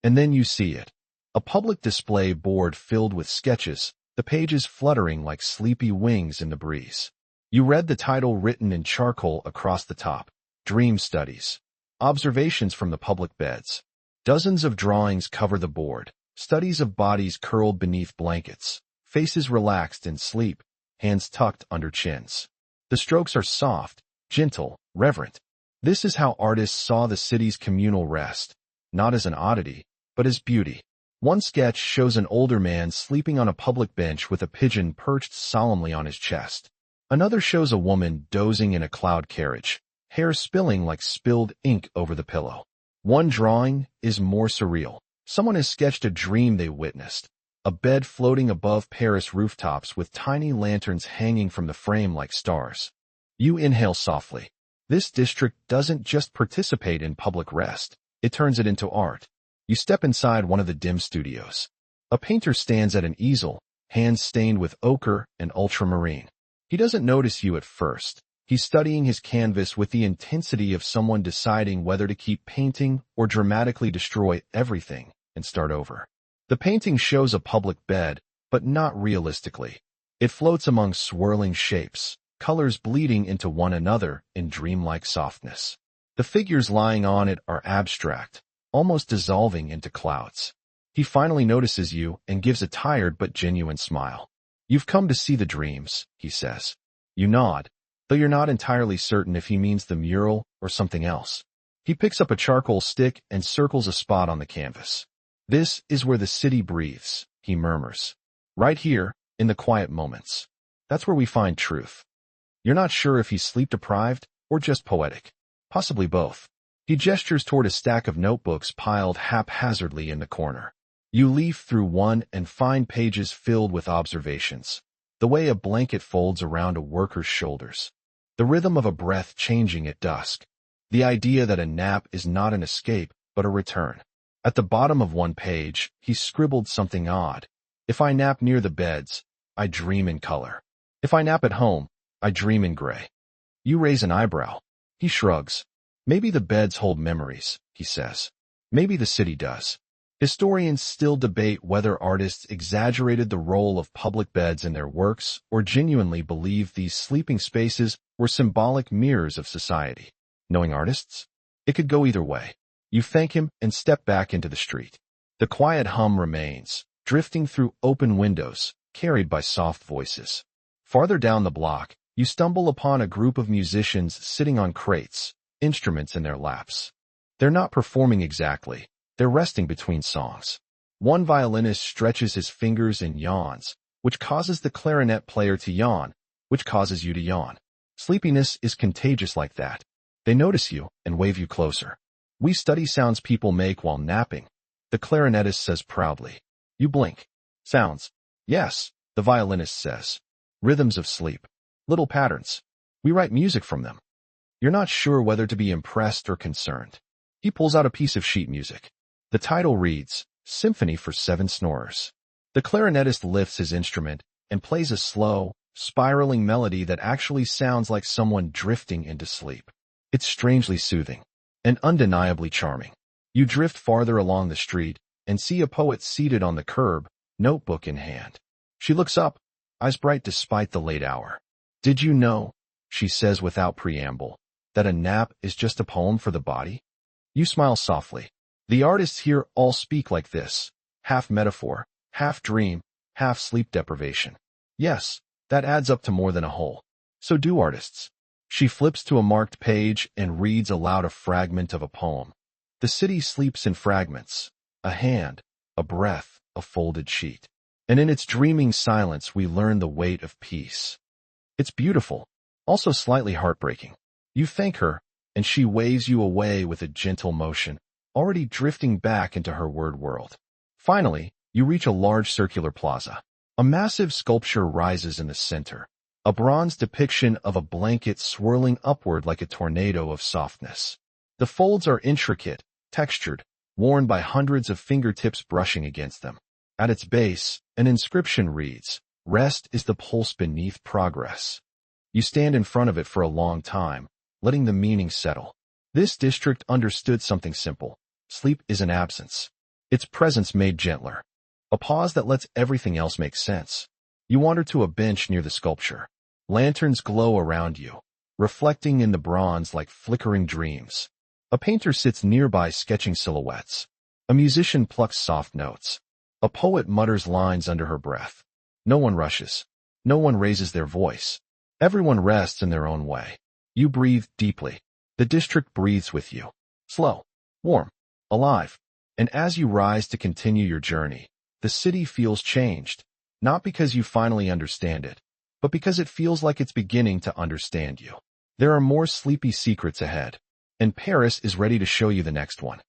And then you see it. A public display board filled with sketches, the pages fluttering like sleepy wings in the breeze. You read the title written in charcoal across the top, Dream Studies. Observations from the public beds. Dozens of drawings cover the board. Studies of bodies curled beneath blankets, faces relaxed in sleep, hands tucked under chins. The strokes are soft, gentle, reverent. This is how artists saw the city's communal rest, not as an oddity, but as beauty. One sketch shows an older man sleeping on a public bench with a pigeon perched solemnly on his chest. Another shows a woman dozing in a cloud carriage, hair spilling like spilled ink over the pillow. One drawing is more surreal. Someone has sketched a dream they witnessed. A bed floating above Paris rooftops with tiny lanterns hanging from the frame like stars. You inhale softly. This district doesn't just participate in public rest. It turns it into art. You step inside one of the dim studios. A painter stands at an easel, hands stained with ochre and ultramarine. He doesn't notice you at first. He's studying his canvas with the intensity of someone deciding whether to keep painting or dramatically destroy everything and start over. The painting shows a public bed, but not realistically. It floats among swirling shapes, colors bleeding into one another in dreamlike softness. The figures lying on it are abstract, almost dissolving into clouds. He finally notices you and gives a tired but genuine smile. "You've come to see the dreams," he says. You nod, though you're not entirely certain if he means the mural or something else. He picks up a charcoal stick and circles a spot on the canvas. "This is where the city breathes," he murmurs. "Right here, in the quiet moments. That's where we find truth." You're not sure if he's sleep-deprived or just poetic. Possibly both. He gestures toward a stack of notebooks piled haphazardly in the corner. You leaf through one and find pages filled with observations. The way a blanket folds around a worker's shoulders. The rhythm of a breath changing at dusk. The idea that a nap is not an escape, but a return. At the bottom of one page, he scribbled something odd. "If I nap near the beds, I dream in color. If I nap at home, I dream in gray." You raise an eyebrow. He shrugs. "Maybe the beds hold memories," he says. "Maybe the city does." Historians still debate whether artists exaggerated the role of public beds in their works or genuinely believe these sleeping spaces were symbolic mirrors of society. Knowing artists? It could go either way. You thank him and step back into the street. The quiet hum remains, drifting through open windows, carried by soft voices. Farther down the block, you stumble upon a group of musicians sitting on crates, instruments in their laps. They're not performing exactly. They're resting between songs. One violinist stretches his fingers and yawns, which causes the clarinet player to yawn, which causes you to yawn. Sleepiness is contagious like that. They notice you and wave you closer. "We study sounds people make while napping," the clarinetist says proudly. You blink. "Sounds. Yes," the violinist says. "Rhythms of sleep. Little patterns. We write music from them." You're not sure whether to be impressed or concerned. He pulls out a piece of sheet music. The title reads, "Symphony for 7 Snorers." The clarinetist lifts his instrument and plays a slow, spiraling melody that actually sounds like someone drifting into sleep. It's strangely soothing and undeniably charming. You drift farther along the street and see a poet seated on the curb, notebook in hand. She looks up, eyes bright despite the late hour. "Did you know," she says without preamble, "that a nap is just a poem for the body?" You smile softly. The artists here all speak like this, half metaphor, half dream, half sleep deprivation. Yes, that adds up to more than a whole. So do artists. She flips to a marked page and reads aloud a fragment of a poem. The city sleeps in fragments, a hand, a breath, a folded sheet. And in its dreaming silence we learn the weight of peace. It's beautiful, also slightly heartbreaking. You thank her, and she waves you away with a gentle motion, already drifting back into her word world. Finally, you reach a large circular plaza. A massive sculpture rises in the center, a bronze depiction of a blanket swirling upward like a tornado of softness. The folds are intricate, textured, worn by hundreds of fingertips brushing against them. At its base, an inscription reads, "Rest is the pulse beneath progress." You stand in front of it for a long time, letting the meaning settle. This district understood something simple. Sleep is an absence. Its presence made gentler. A pause that lets everything else make sense. You wander to a bench near the sculpture. Lanterns glow around you, reflecting in the bronze like flickering dreams. A painter sits nearby sketching silhouettes. A musician plucks soft notes. A poet mutters lines under her breath. No one rushes. No one raises their voice. Everyone rests in their own way. You breathe deeply. The district breathes with you. Slow, warm, alive. And as you rise to continue your journey, the city feels changed. Not because you finally understand it, but because it feels like it's beginning to understand you. There are more sleepy secrets ahead, and Paris is ready to show you the next one.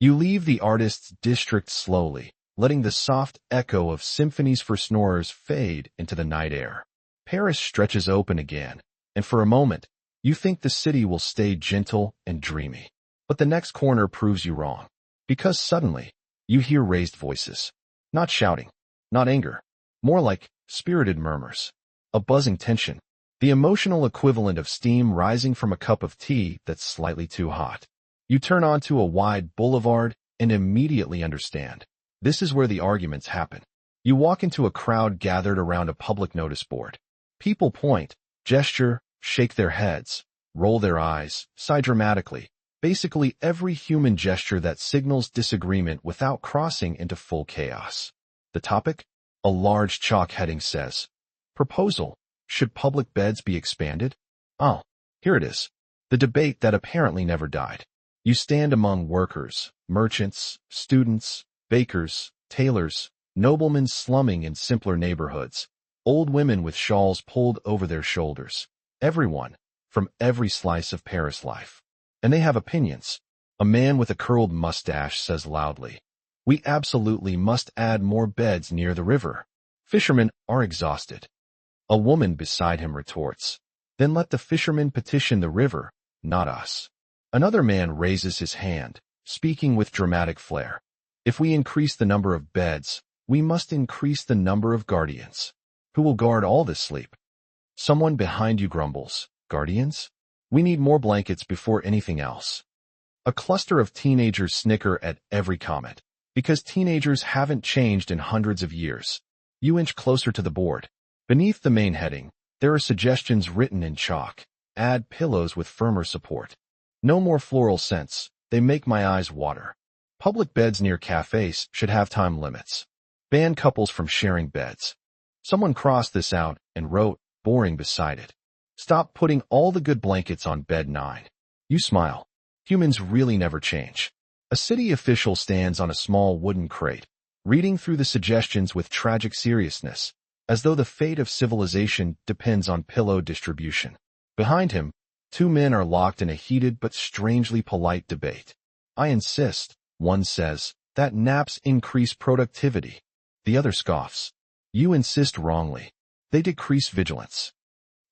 You leave the artist's district slowly, letting the soft echo of symphonies for snorers fade into the night air. Paris stretches open again, and for a moment, you think the city will stay gentle and dreamy. But the next corner proves you wrong, because suddenly, you hear raised voices. Not shouting, not anger, more like spirited murmurs. A buzzing tension, the emotional equivalent of steam rising from a cup of tea that's slightly too hot. You turn onto a wide boulevard and immediately understand. This is where the arguments happen. You walk into a crowd gathered around a public notice board. People point, gesture, shake their heads, roll their eyes, sigh dramatically. Basically every human gesture that signals disagreement without crossing into full chaos. The topic? A large chalk heading says, Proposal, should public beds be expanded? Oh, here it is. The debate that apparently never died. You stand among workers, merchants, students, bakers, tailors, noblemen slumming in simpler neighborhoods, old women with shawls pulled over their shoulders. Everyone, from every slice of Paris life. And they have opinions. A man with a curled mustache says loudly, We absolutely must add more beds near the river. Fishermen are exhausted. A woman beside him retorts, Then let the fishermen petition the river, not us. Another man raises his hand, speaking with dramatic flair. If we increase the number of beds, we must increase the number of guardians. Who will guard all this sleep? Someone behind you grumbles, Guardians? We need more blankets before anything else. A cluster of teenagers snicker at every comment, because teenagers haven't changed in hundreds of years. You inch closer to the board. Beneath the main heading, there are suggestions written in chalk. Add pillows with firmer support. No more floral scents, they make my eyes water. Public beds near cafes should have time limits. Ban couples from sharing beds. Someone crossed this out and wrote, boring beside it. Stop putting all the good blankets on bed 9. You smile. Humans really never change. A city official stands on a small wooden crate, reading through the suggestions with tragic seriousness, as though the fate of civilization depends on pillow distribution. Behind him, 2 men are locked in a heated but strangely polite debate. I insist, one says, that naps increase productivity. The other scoffs. You insist wrongly. They decrease vigilance.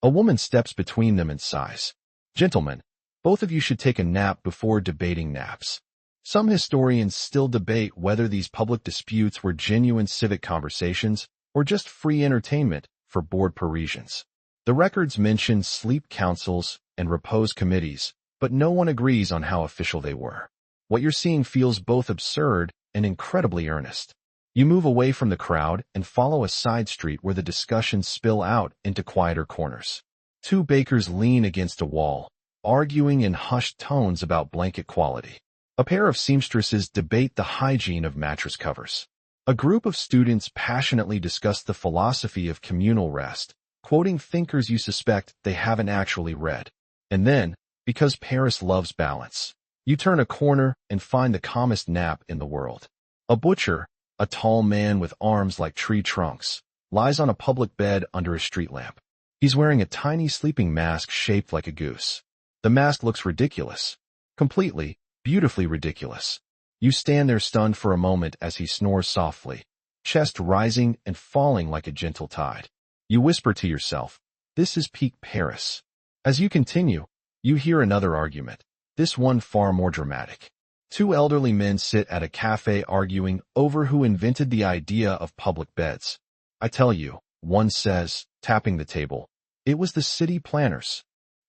A woman steps between them and sighs. Gentlemen, both of you should take a nap before debating naps. Some historians still debate whether these public disputes were genuine civic conversations or just free entertainment for bored Parisians. The records mention sleep councils and repose committees, but no one agrees on how official they were. What you're seeing feels both absurd and incredibly earnest. You move away from the crowd and follow a side street where the discussions spill out into quieter corners. 2 bakers lean against a wall, arguing in hushed tones about blanket quality. A pair of seamstresses debate the hygiene of mattress covers. A group of students passionately discuss the philosophy of communal rest, quoting thinkers you suspect they haven't actually read. And then, because Paris loves balance, you turn a corner and find the calmest nap in the world. A butcher, a tall man with arms like tree trunks, lies on a public bed under a street lamp. He's wearing a tiny sleeping mask shaped like a goose. The mask looks ridiculous. Completely, beautifully ridiculous. You stand there stunned for a moment as he snores softly, chest rising and falling like a gentle tide. You whisper to yourself, this is peak Paris. As you continue, you hear another argument, this one far more dramatic. 2 elderly men sit at a cafe arguing over who invented the idea of public beds. I tell you, one says, tapping the table, it was the city planners.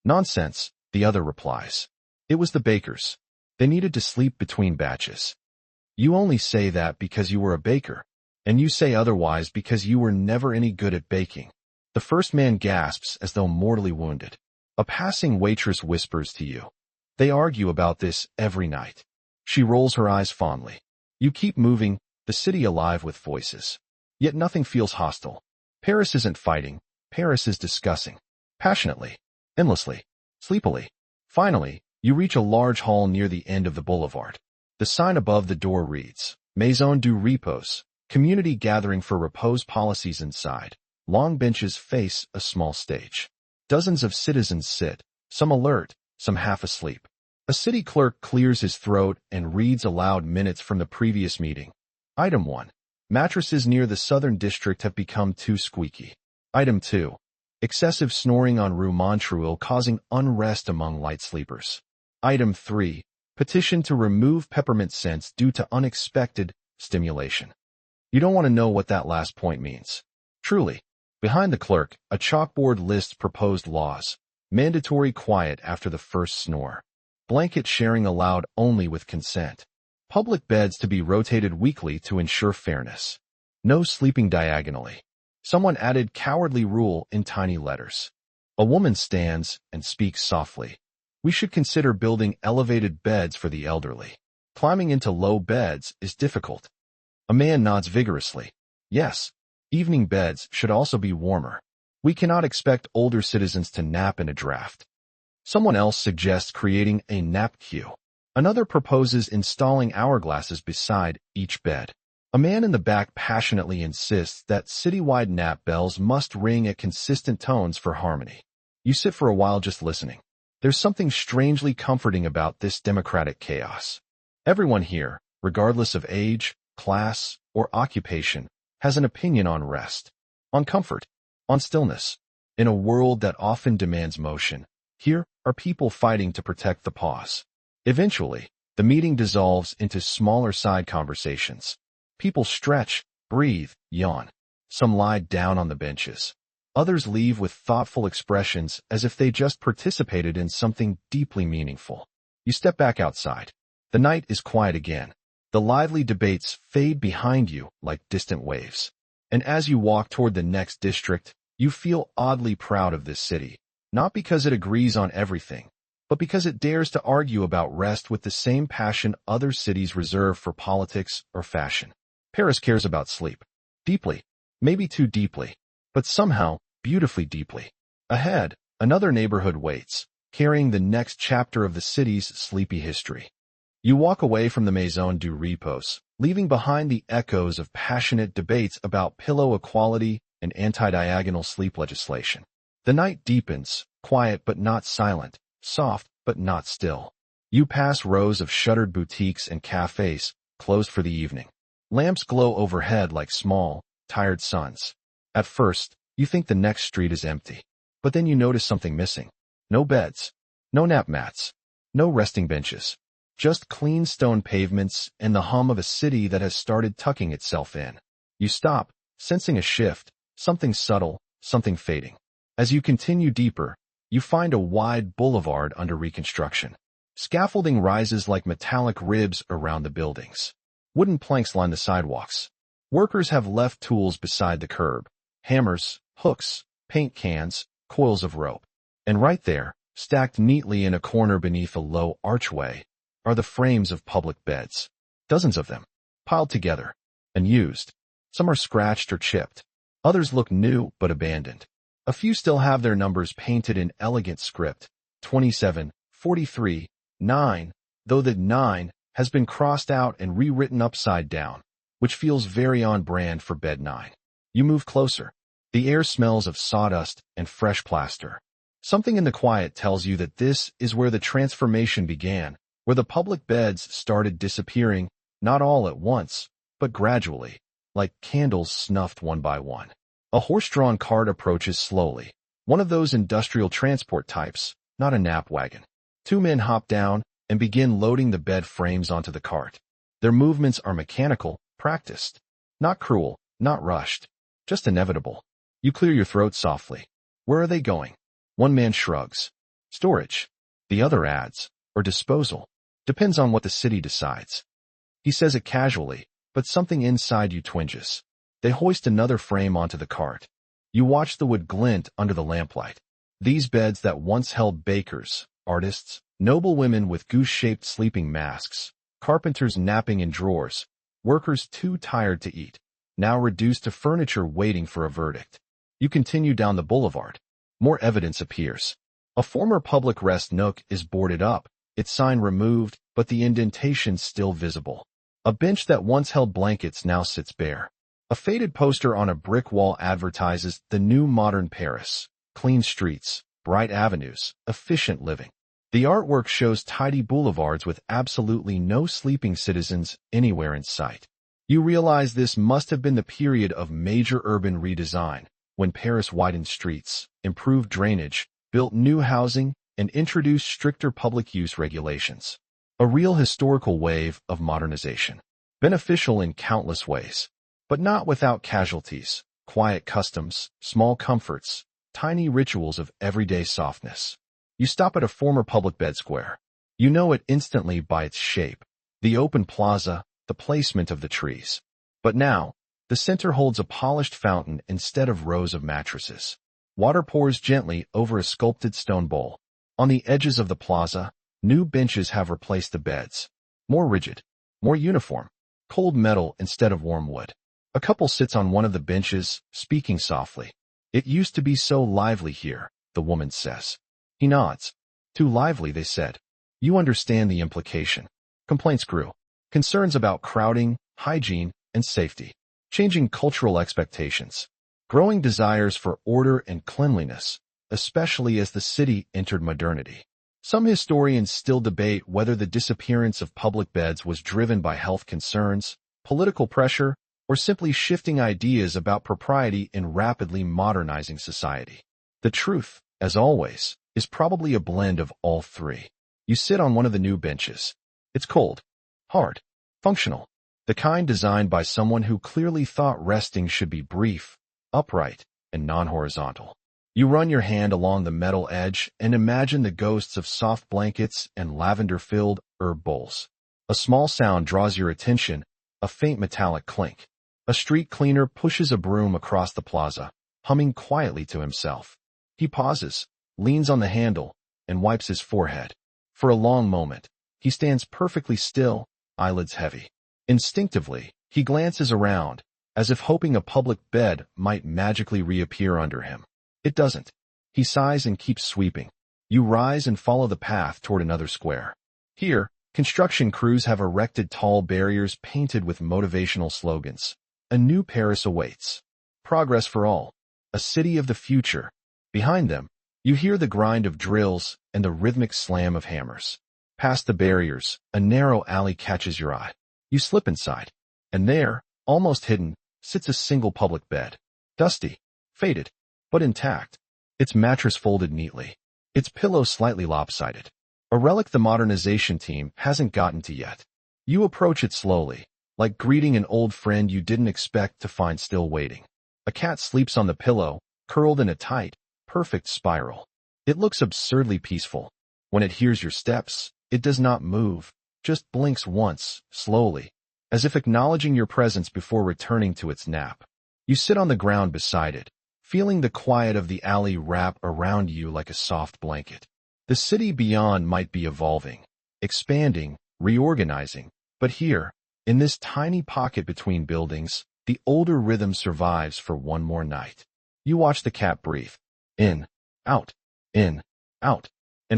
Nonsense, the other replies. It was the bakers. They needed to sleep between batches. You only say that because you were a baker, and you say otherwise because you were never any good at baking. The first man gasps as though mortally wounded. A passing waitress whispers to you. They argue about this every night. She rolls her eyes fondly. You keep moving, the city alive with voices. Yet nothing feels hostile. Paris isn't fighting, Paris is discussing. Passionately, endlessly, sleepily. Finally, you reach a large hall near the end of the boulevard. The sign above the door reads, Maison du Repos, community gathering for repose policies inside. Long benches face a small stage. Dozens of citizens sit, some alert, some half asleep. A city clerk clears his throat and reads aloud minutes from the previous meeting. Item 1. Mattresses near the Southern District have become too squeaky. Item 2. Excessive snoring on Rue Montreuil causing unrest among light sleepers. Item 3. Petition to remove peppermint scents due to unexpected stimulation. You don't want to know what that last point means. Truly. Behind the clerk, a chalkboard lists proposed laws. Mandatory quiet after the first snore. Blanket sharing allowed only with consent. Public beds to be rotated weekly to ensure fairness. No sleeping diagonally. Someone added cowardly rule in tiny letters. A woman stands and speaks softly. We should consider building elevated beds for the elderly. Climbing into low beds is difficult. A man nods vigorously. Yes, evening beds should also be warmer. We cannot expect older citizens to nap in a draft. Someone else suggests creating a nap queue. Another proposes installing hourglasses beside each bed. A man in the back passionately insists that citywide nap bells must ring at consistent tones for harmony. You sit for a while just listening. There's something strangely comforting about this democratic chaos. Everyone here, regardless of age, class, or occupation, has an opinion on rest, on comfort, on stillness. In a world that often demands motion, here are people fighting to protect the pause. Eventually, the meeting dissolves into smaller side conversations. People stretch, breathe, yawn. Some lie down on the benches. Others leave with thoughtful expressions as if they just participated in something deeply meaningful. You step back outside. The night is quiet again. The lively debates fade behind you like distant waves. And as you walk toward the next district, you feel oddly proud of this city. Not because it agrees on everything, but because it dares to argue about rest with the same passion other cities reserve for politics or fashion. Paris cares about sleep. Deeply. Maybe too deeply. But somehow, beautifully deeply. Ahead, another neighborhood waits, carrying the next chapter of the city's sleepy history. You walk away from the Maison du Repos, leaving behind the echoes of passionate debates about pillow equality and anti-diagonal sleep legislation. The night deepens, quiet but not silent, soft but not still. You pass rows of shuttered boutiques and cafes, closed for the evening. Lamps glow overhead like small, tired suns. At first, you think the next street is empty. But then you notice something missing. No beds. No nap mats. No resting benches. Just clean stone pavements and the hum of a city that has started tucking itself in. You stop, sensing a shift, something subtle, something fading. As you continue deeper, you find a wide boulevard under reconstruction. Scaffolding rises like metallic ribs around the buildings. Wooden planks line the sidewalks. Workers have left tools beside the curb. Hammers, hooks, paint cans, coils of rope. And right there, stacked neatly in a corner beneath a low archway, are the frames of public beds. Dozens of them, piled together, and used. Some are scratched or chipped. Others look new but abandoned. A few still have their numbers painted in elegant script, 27, 43, 9, though the 9 has been crossed out and rewritten upside down, which feels very on brand for bed 9. You move closer. The air smells of sawdust and fresh plaster. Something in the quiet tells you that this is where the transformation began, where the public beds started disappearing, not all at once, but gradually, like candles snuffed one by one. A horse-drawn cart approaches slowly, one of those industrial transport types, not a nap wagon. Two men hop down and begin loading the bed frames onto the cart. Their movements are mechanical, practiced. Not cruel, not rushed, just inevitable. You clear your throat softly. Where are they going? One man shrugs. Storage. The other adds, or disposal. Depends on what the city decides. He says it casually, but something inside you twinges. They hoist another frame onto the cart. You watch the wood glint under the lamplight. These beds that once held bakers, artists, noble women with goose-shaped sleeping masks, carpenters napping in drawers, workers too tired to eat, now reduced to furniture waiting for a verdict. You continue down the boulevard. More evidence appears. A former public rest nook is boarded up, its sign removed, but the indentation still visible. A bench that once held blankets now sits bare. A faded poster on a brick wall advertises the new modern Paris. Clean streets, bright avenues, efficient living. The artwork shows tidy boulevards with absolutely no sleeping citizens anywhere in sight. You realize this must have been the period of major urban redesign, when Paris widened streets, improved drainage, built new housing, and introduced stricter public use regulations. A real historical wave of modernization. Beneficial in countless ways, but not without casualties, quiet customs, small comforts, tiny rituals of everyday softness. You stop at a former public bed square. You know it instantly by its shape, the open plaza, the placement of the trees. But now, the center holds a polished fountain instead of rows of mattresses. Water pours gently over a sculpted stone bowl. On the edges of the plaza, new benches have replaced the beds. More rigid, more uniform, cold metal instead of warm wood. A couple sits on one of the benches, speaking softly. "It used to be so lively here," the woman says. He nods. "Too lively," they said. You understand the implication. Complaints grew. Concerns about crowding, hygiene, and safety. Changing cultural expectations. Growing desires for order and cleanliness, especially as the city entered modernity. Some historians still debate whether the disappearance of public beds was driven by health concerns, political pressure, or simply shifting ideas about propriety in rapidly modernizing society. The truth, as always, is probably a blend of all three. You sit on one of the new benches. It's cold, hard, functional, the kind designed by someone who clearly thought resting should be brief, upright, and non-horizontal. You run your hand along the metal edge and imagine the ghosts of soft blankets and lavender-filled herb bowls. A small sound draws your attention, a faint metallic clink. A street cleaner pushes a broom across the plaza, humming quietly to himself. He pauses, leans on the handle, and wipes his forehead. For a long moment, he stands perfectly still, eyelids heavy. Instinctively, he glances around, as if hoping a public bed might magically reappear under him. It doesn't. He sighs and keeps sweeping. You rise and follow the path toward another square. Here, construction crews have erected tall barriers painted with motivational slogans. A new Paris awaits. Progress for all. A city of the future. Behind them, you hear the grind of drills and the rhythmic slam of hammers. Past the barriers, a narrow alley catches your eye. You slip inside, and there, almost hidden, sits a single public bed. Dusty, faded, but intact. Its mattress folded neatly. Its pillow slightly lopsided. A relic the modernization team hasn't gotten to yet. You approach it slowly, like greeting an old friend you didn't expect to find still waiting. A cat sleeps on the pillow, curled in a tight, perfect spiral. It looks absurdly peaceful. When it hears your steps, it does not move, just blinks once, slowly, as if acknowledging your presence before returning to its nap. You sit on the ground beside it, feeling the quiet of the alley wrap around you like a soft blanket. The city beyond might be evolving, expanding, reorganizing, but here, in this tiny pocket between buildings, the older rhythm survives for one more night. You watch the cat breathe. In, out, and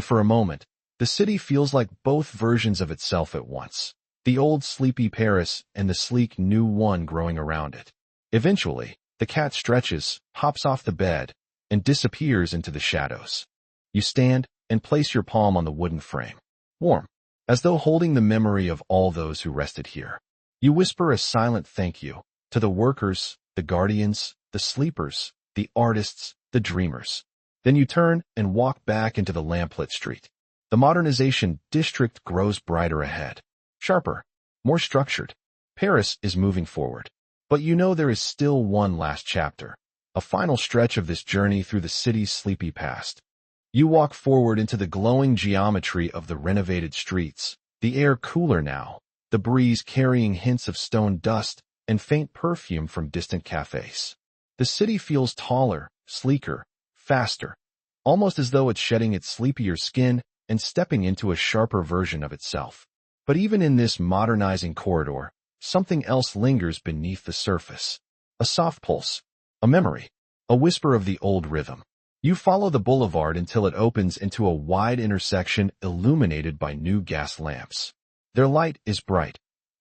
for a moment, the city feels like both versions of itself at once. The old sleepy Paris and the sleek new one growing around it. Eventually, the cat stretches, hops off the bed, and disappears into the shadows. You stand and place your palm on the wooden frame. Warm, as though holding the memory of all those who rested here. You whisper a silent thank you to the workers, the guardians, the sleepers, the artists, the dreamers. Then you turn and walk back into the lamplit street. The modernization district grows brighter ahead. Sharper, more structured. Paris is moving forward. But you know there is still one last chapter. A final stretch of this journey through the city's sleepy past. You walk forward into the glowing geometry of the renovated streets, the air cooler now, the breeze carrying hints of stone dust and faint perfume from distant cafes. The city feels taller, sleeker, faster, almost as though it's shedding its sleepier skin and stepping into a sharper version of itself. But even in this modernizing corridor, something else lingers beneath the surface. A soft pulse, a memory, a whisper of the old rhythm. You follow the boulevard until it opens into a wide intersection illuminated by new gas lamps. Their light is bright,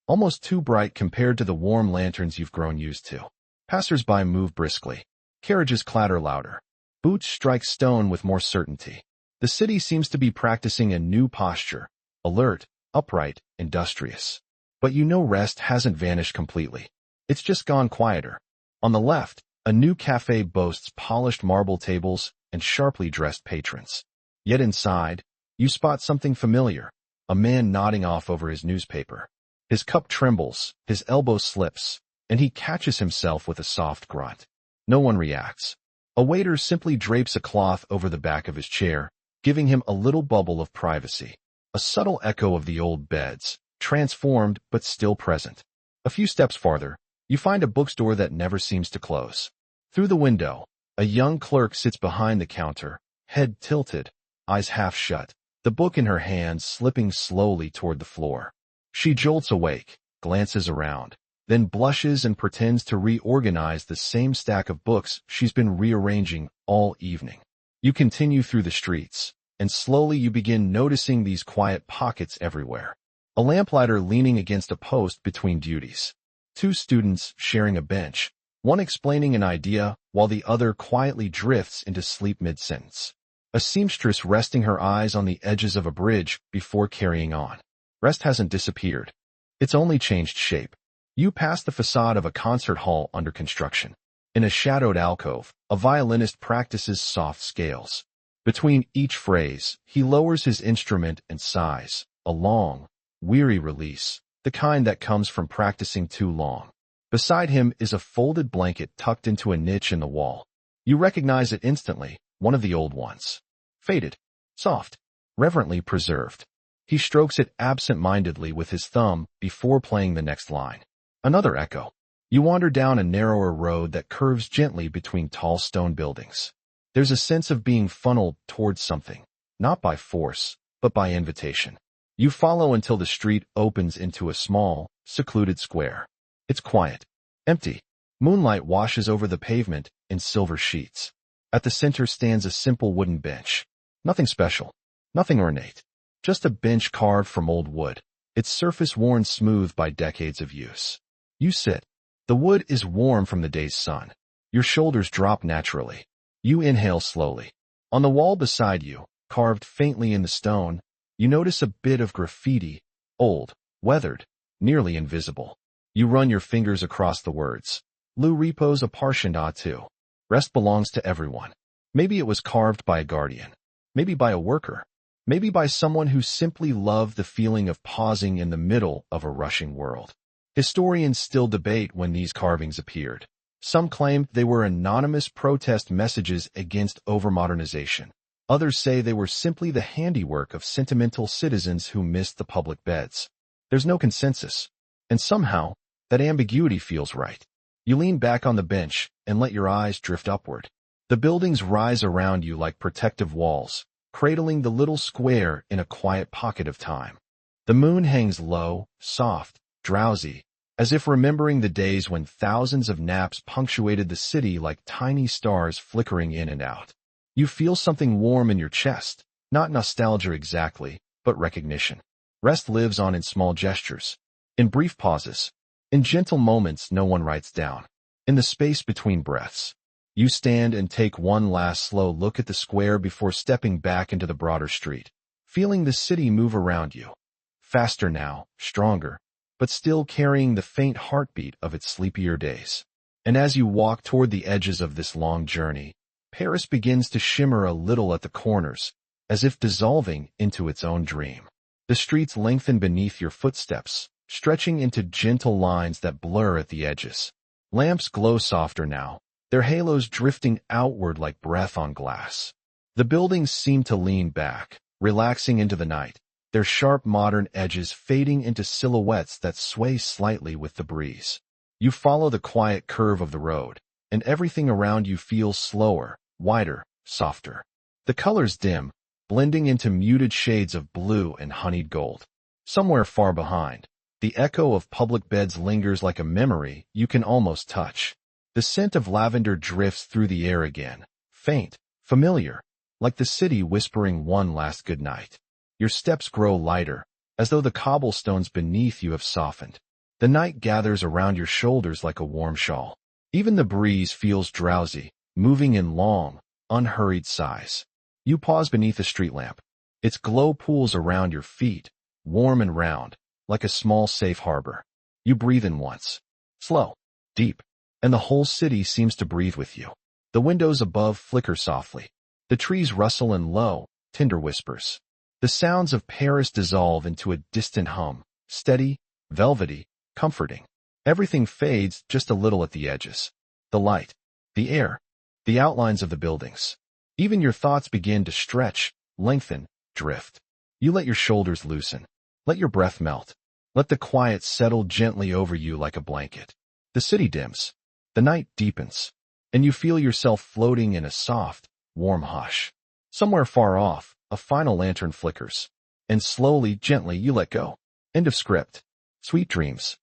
almost too bright compared to the warm lanterns you've grown used to. Passers-by move briskly. Carriages clatter louder. Boots strike stone with more certainty. The city seems to be practicing a new posture, alert, upright, industrious. But you know rest hasn't vanished completely. It's just gone quieter. On the left, a new cafe boasts polished marble tables and sharply dressed patrons. Yet inside, you spot something familiar, a man nodding off over his newspaper. His cup trembles, his elbow slips, and he catches himself with a soft grunt. No one reacts. A waiter simply drapes a cloth over the back of his chair, giving him a little bubble of privacy. A subtle echo of the old beds, transformed but still present. A few steps farther, you find a bookstore that never seems to close. Through the window, a young clerk sits behind the counter, head tilted, eyes half shut, the book in her hands slipping slowly toward the floor. She jolts awake, glances around, then blushes and pretends to reorganize the same stack of books she's been rearranging all evening. You continue through the streets, and slowly you begin noticing these quiet pockets everywhere. A lamplighter leaning against a post between duties. Two students sharing a bench, one explaining an idea while the other quietly drifts into sleep mid-sentence. A seamstress resting her eyes on the edges of a bridge before carrying on. Rest hasn't disappeared. It's only changed shape. You pass the facade of a concert hall under construction. In a shadowed alcove, a violinist practices soft scales. Between each phrase, he lowers his instrument and sighs, a long, weary release, the kind that comes from practicing too long. Beside him is a folded blanket tucked into a niche in the wall. You recognize it instantly, one of the old ones. Faded, soft, reverently preserved. He strokes it absent-mindedly with his thumb before playing the next line. Another echo. You wander down a narrower road that curves gently between tall stone buildings. There's a sense of being funneled towards something, not by force, but by invitation. You follow until the street opens into a small, secluded square. It's quiet, empty. Moonlight washes over the pavement in silver sheets. At the center stands a simple wooden bench. Nothing special, nothing ornate. Just a bench carved from old wood, its surface worn smooth by decades of use. You sit. The wood is warm from the day's sun. Your shoulders drop naturally. You inhale slowly. On the wall beside you, carved faintly in the stone, you notice a bit of graffiti, old, weathered, nearly invisible. You run your fingers across the words. Lou repos a parshanda too. Rest belongs to everyone. Maybe it was carved by a guardian. Maybe by a worker. Maybe by someone who simply loved the feeling of pausing in the middle of a rushing world. Historians still debate when these carvings appeared. Some claim they were anonymous protest messages against overmodernization. Others say they were simply the handiwork of sentimental citizens who missed the public beds. There's no consensus. And somehow, that ambiguity feels right. You lean back on the bench and let your eyes drift upward. The buildings rise around you like protective walls, cradling the little square in a quiet pocket of time. The moon hangs low, soft, drowsy, as if remembering the days when thousands of naps punctuated the city like tiny stars flickering in and out. You feel something warm in your chest, not nostalgia exactly, but recognition. Rest lives on in small gestures, in brief pauses, in gentle moments no one writes down, in the space between breaths. You stand and take one last slow look at the square before stepping back into the broader street, feeling the city move around you. Faster now, stronger, but still carrying the faint heartbeat of its sleepier days. And as you walk toward the edges of this long journey, Paris begins to shimmer a little at the corners, as if dissolving into its own dream. The streets lengthen beneath your footsteps, stretching into gentle lines that blur at the edges. Lamps glow softer now, their halos drifting outward like breath on glass. The buildings seem to lean back, relaxing into the night, their sharp modern edges fading into silhouettes that sway slightly with the breeze. You follow the quiet curve of the road, and everything around you feels slower, wider, softer. The colors dim, blending into muted shades of blue and honeyed gold. Somewhere far behind, the echo of public beds lingers like a memory you can almost touch. The scent of lavender drifts through the air again, faint, familiar, like the city whispering one last good night. Your steps grow lighter, as though the cobblestones beneath you have softened. The night gathers around your shoulders like a warm shawl. Even the breeze feels drowsy, moving in long, unhurried sighs. You pause beneath a street lamp. Its glow pools around your feet, warm and round, like a small safe harbor. You breathe in once. Slow. Deep. And the whole city seems to breathe with you. The windows above flicker softly. The trees rustle in low, tender whispers. The sounds of Paris dissolve into a distant hum, steady, velvety, comforting. Everything fades just a little at the edges. The light, the air, the outlines of the buildings. Even your thoughts begin to stretch, lengthen, drift. You let your shoulders loosen. Let your breath melt. Let the quiet settle gently over you like a blanket. The city dims. The night deepens. And you feel yourself floating in a soft, warm hush. Somewhere far off, a final lantern flickers. And slowly, gently, you let go. End of script. Sweet dreams.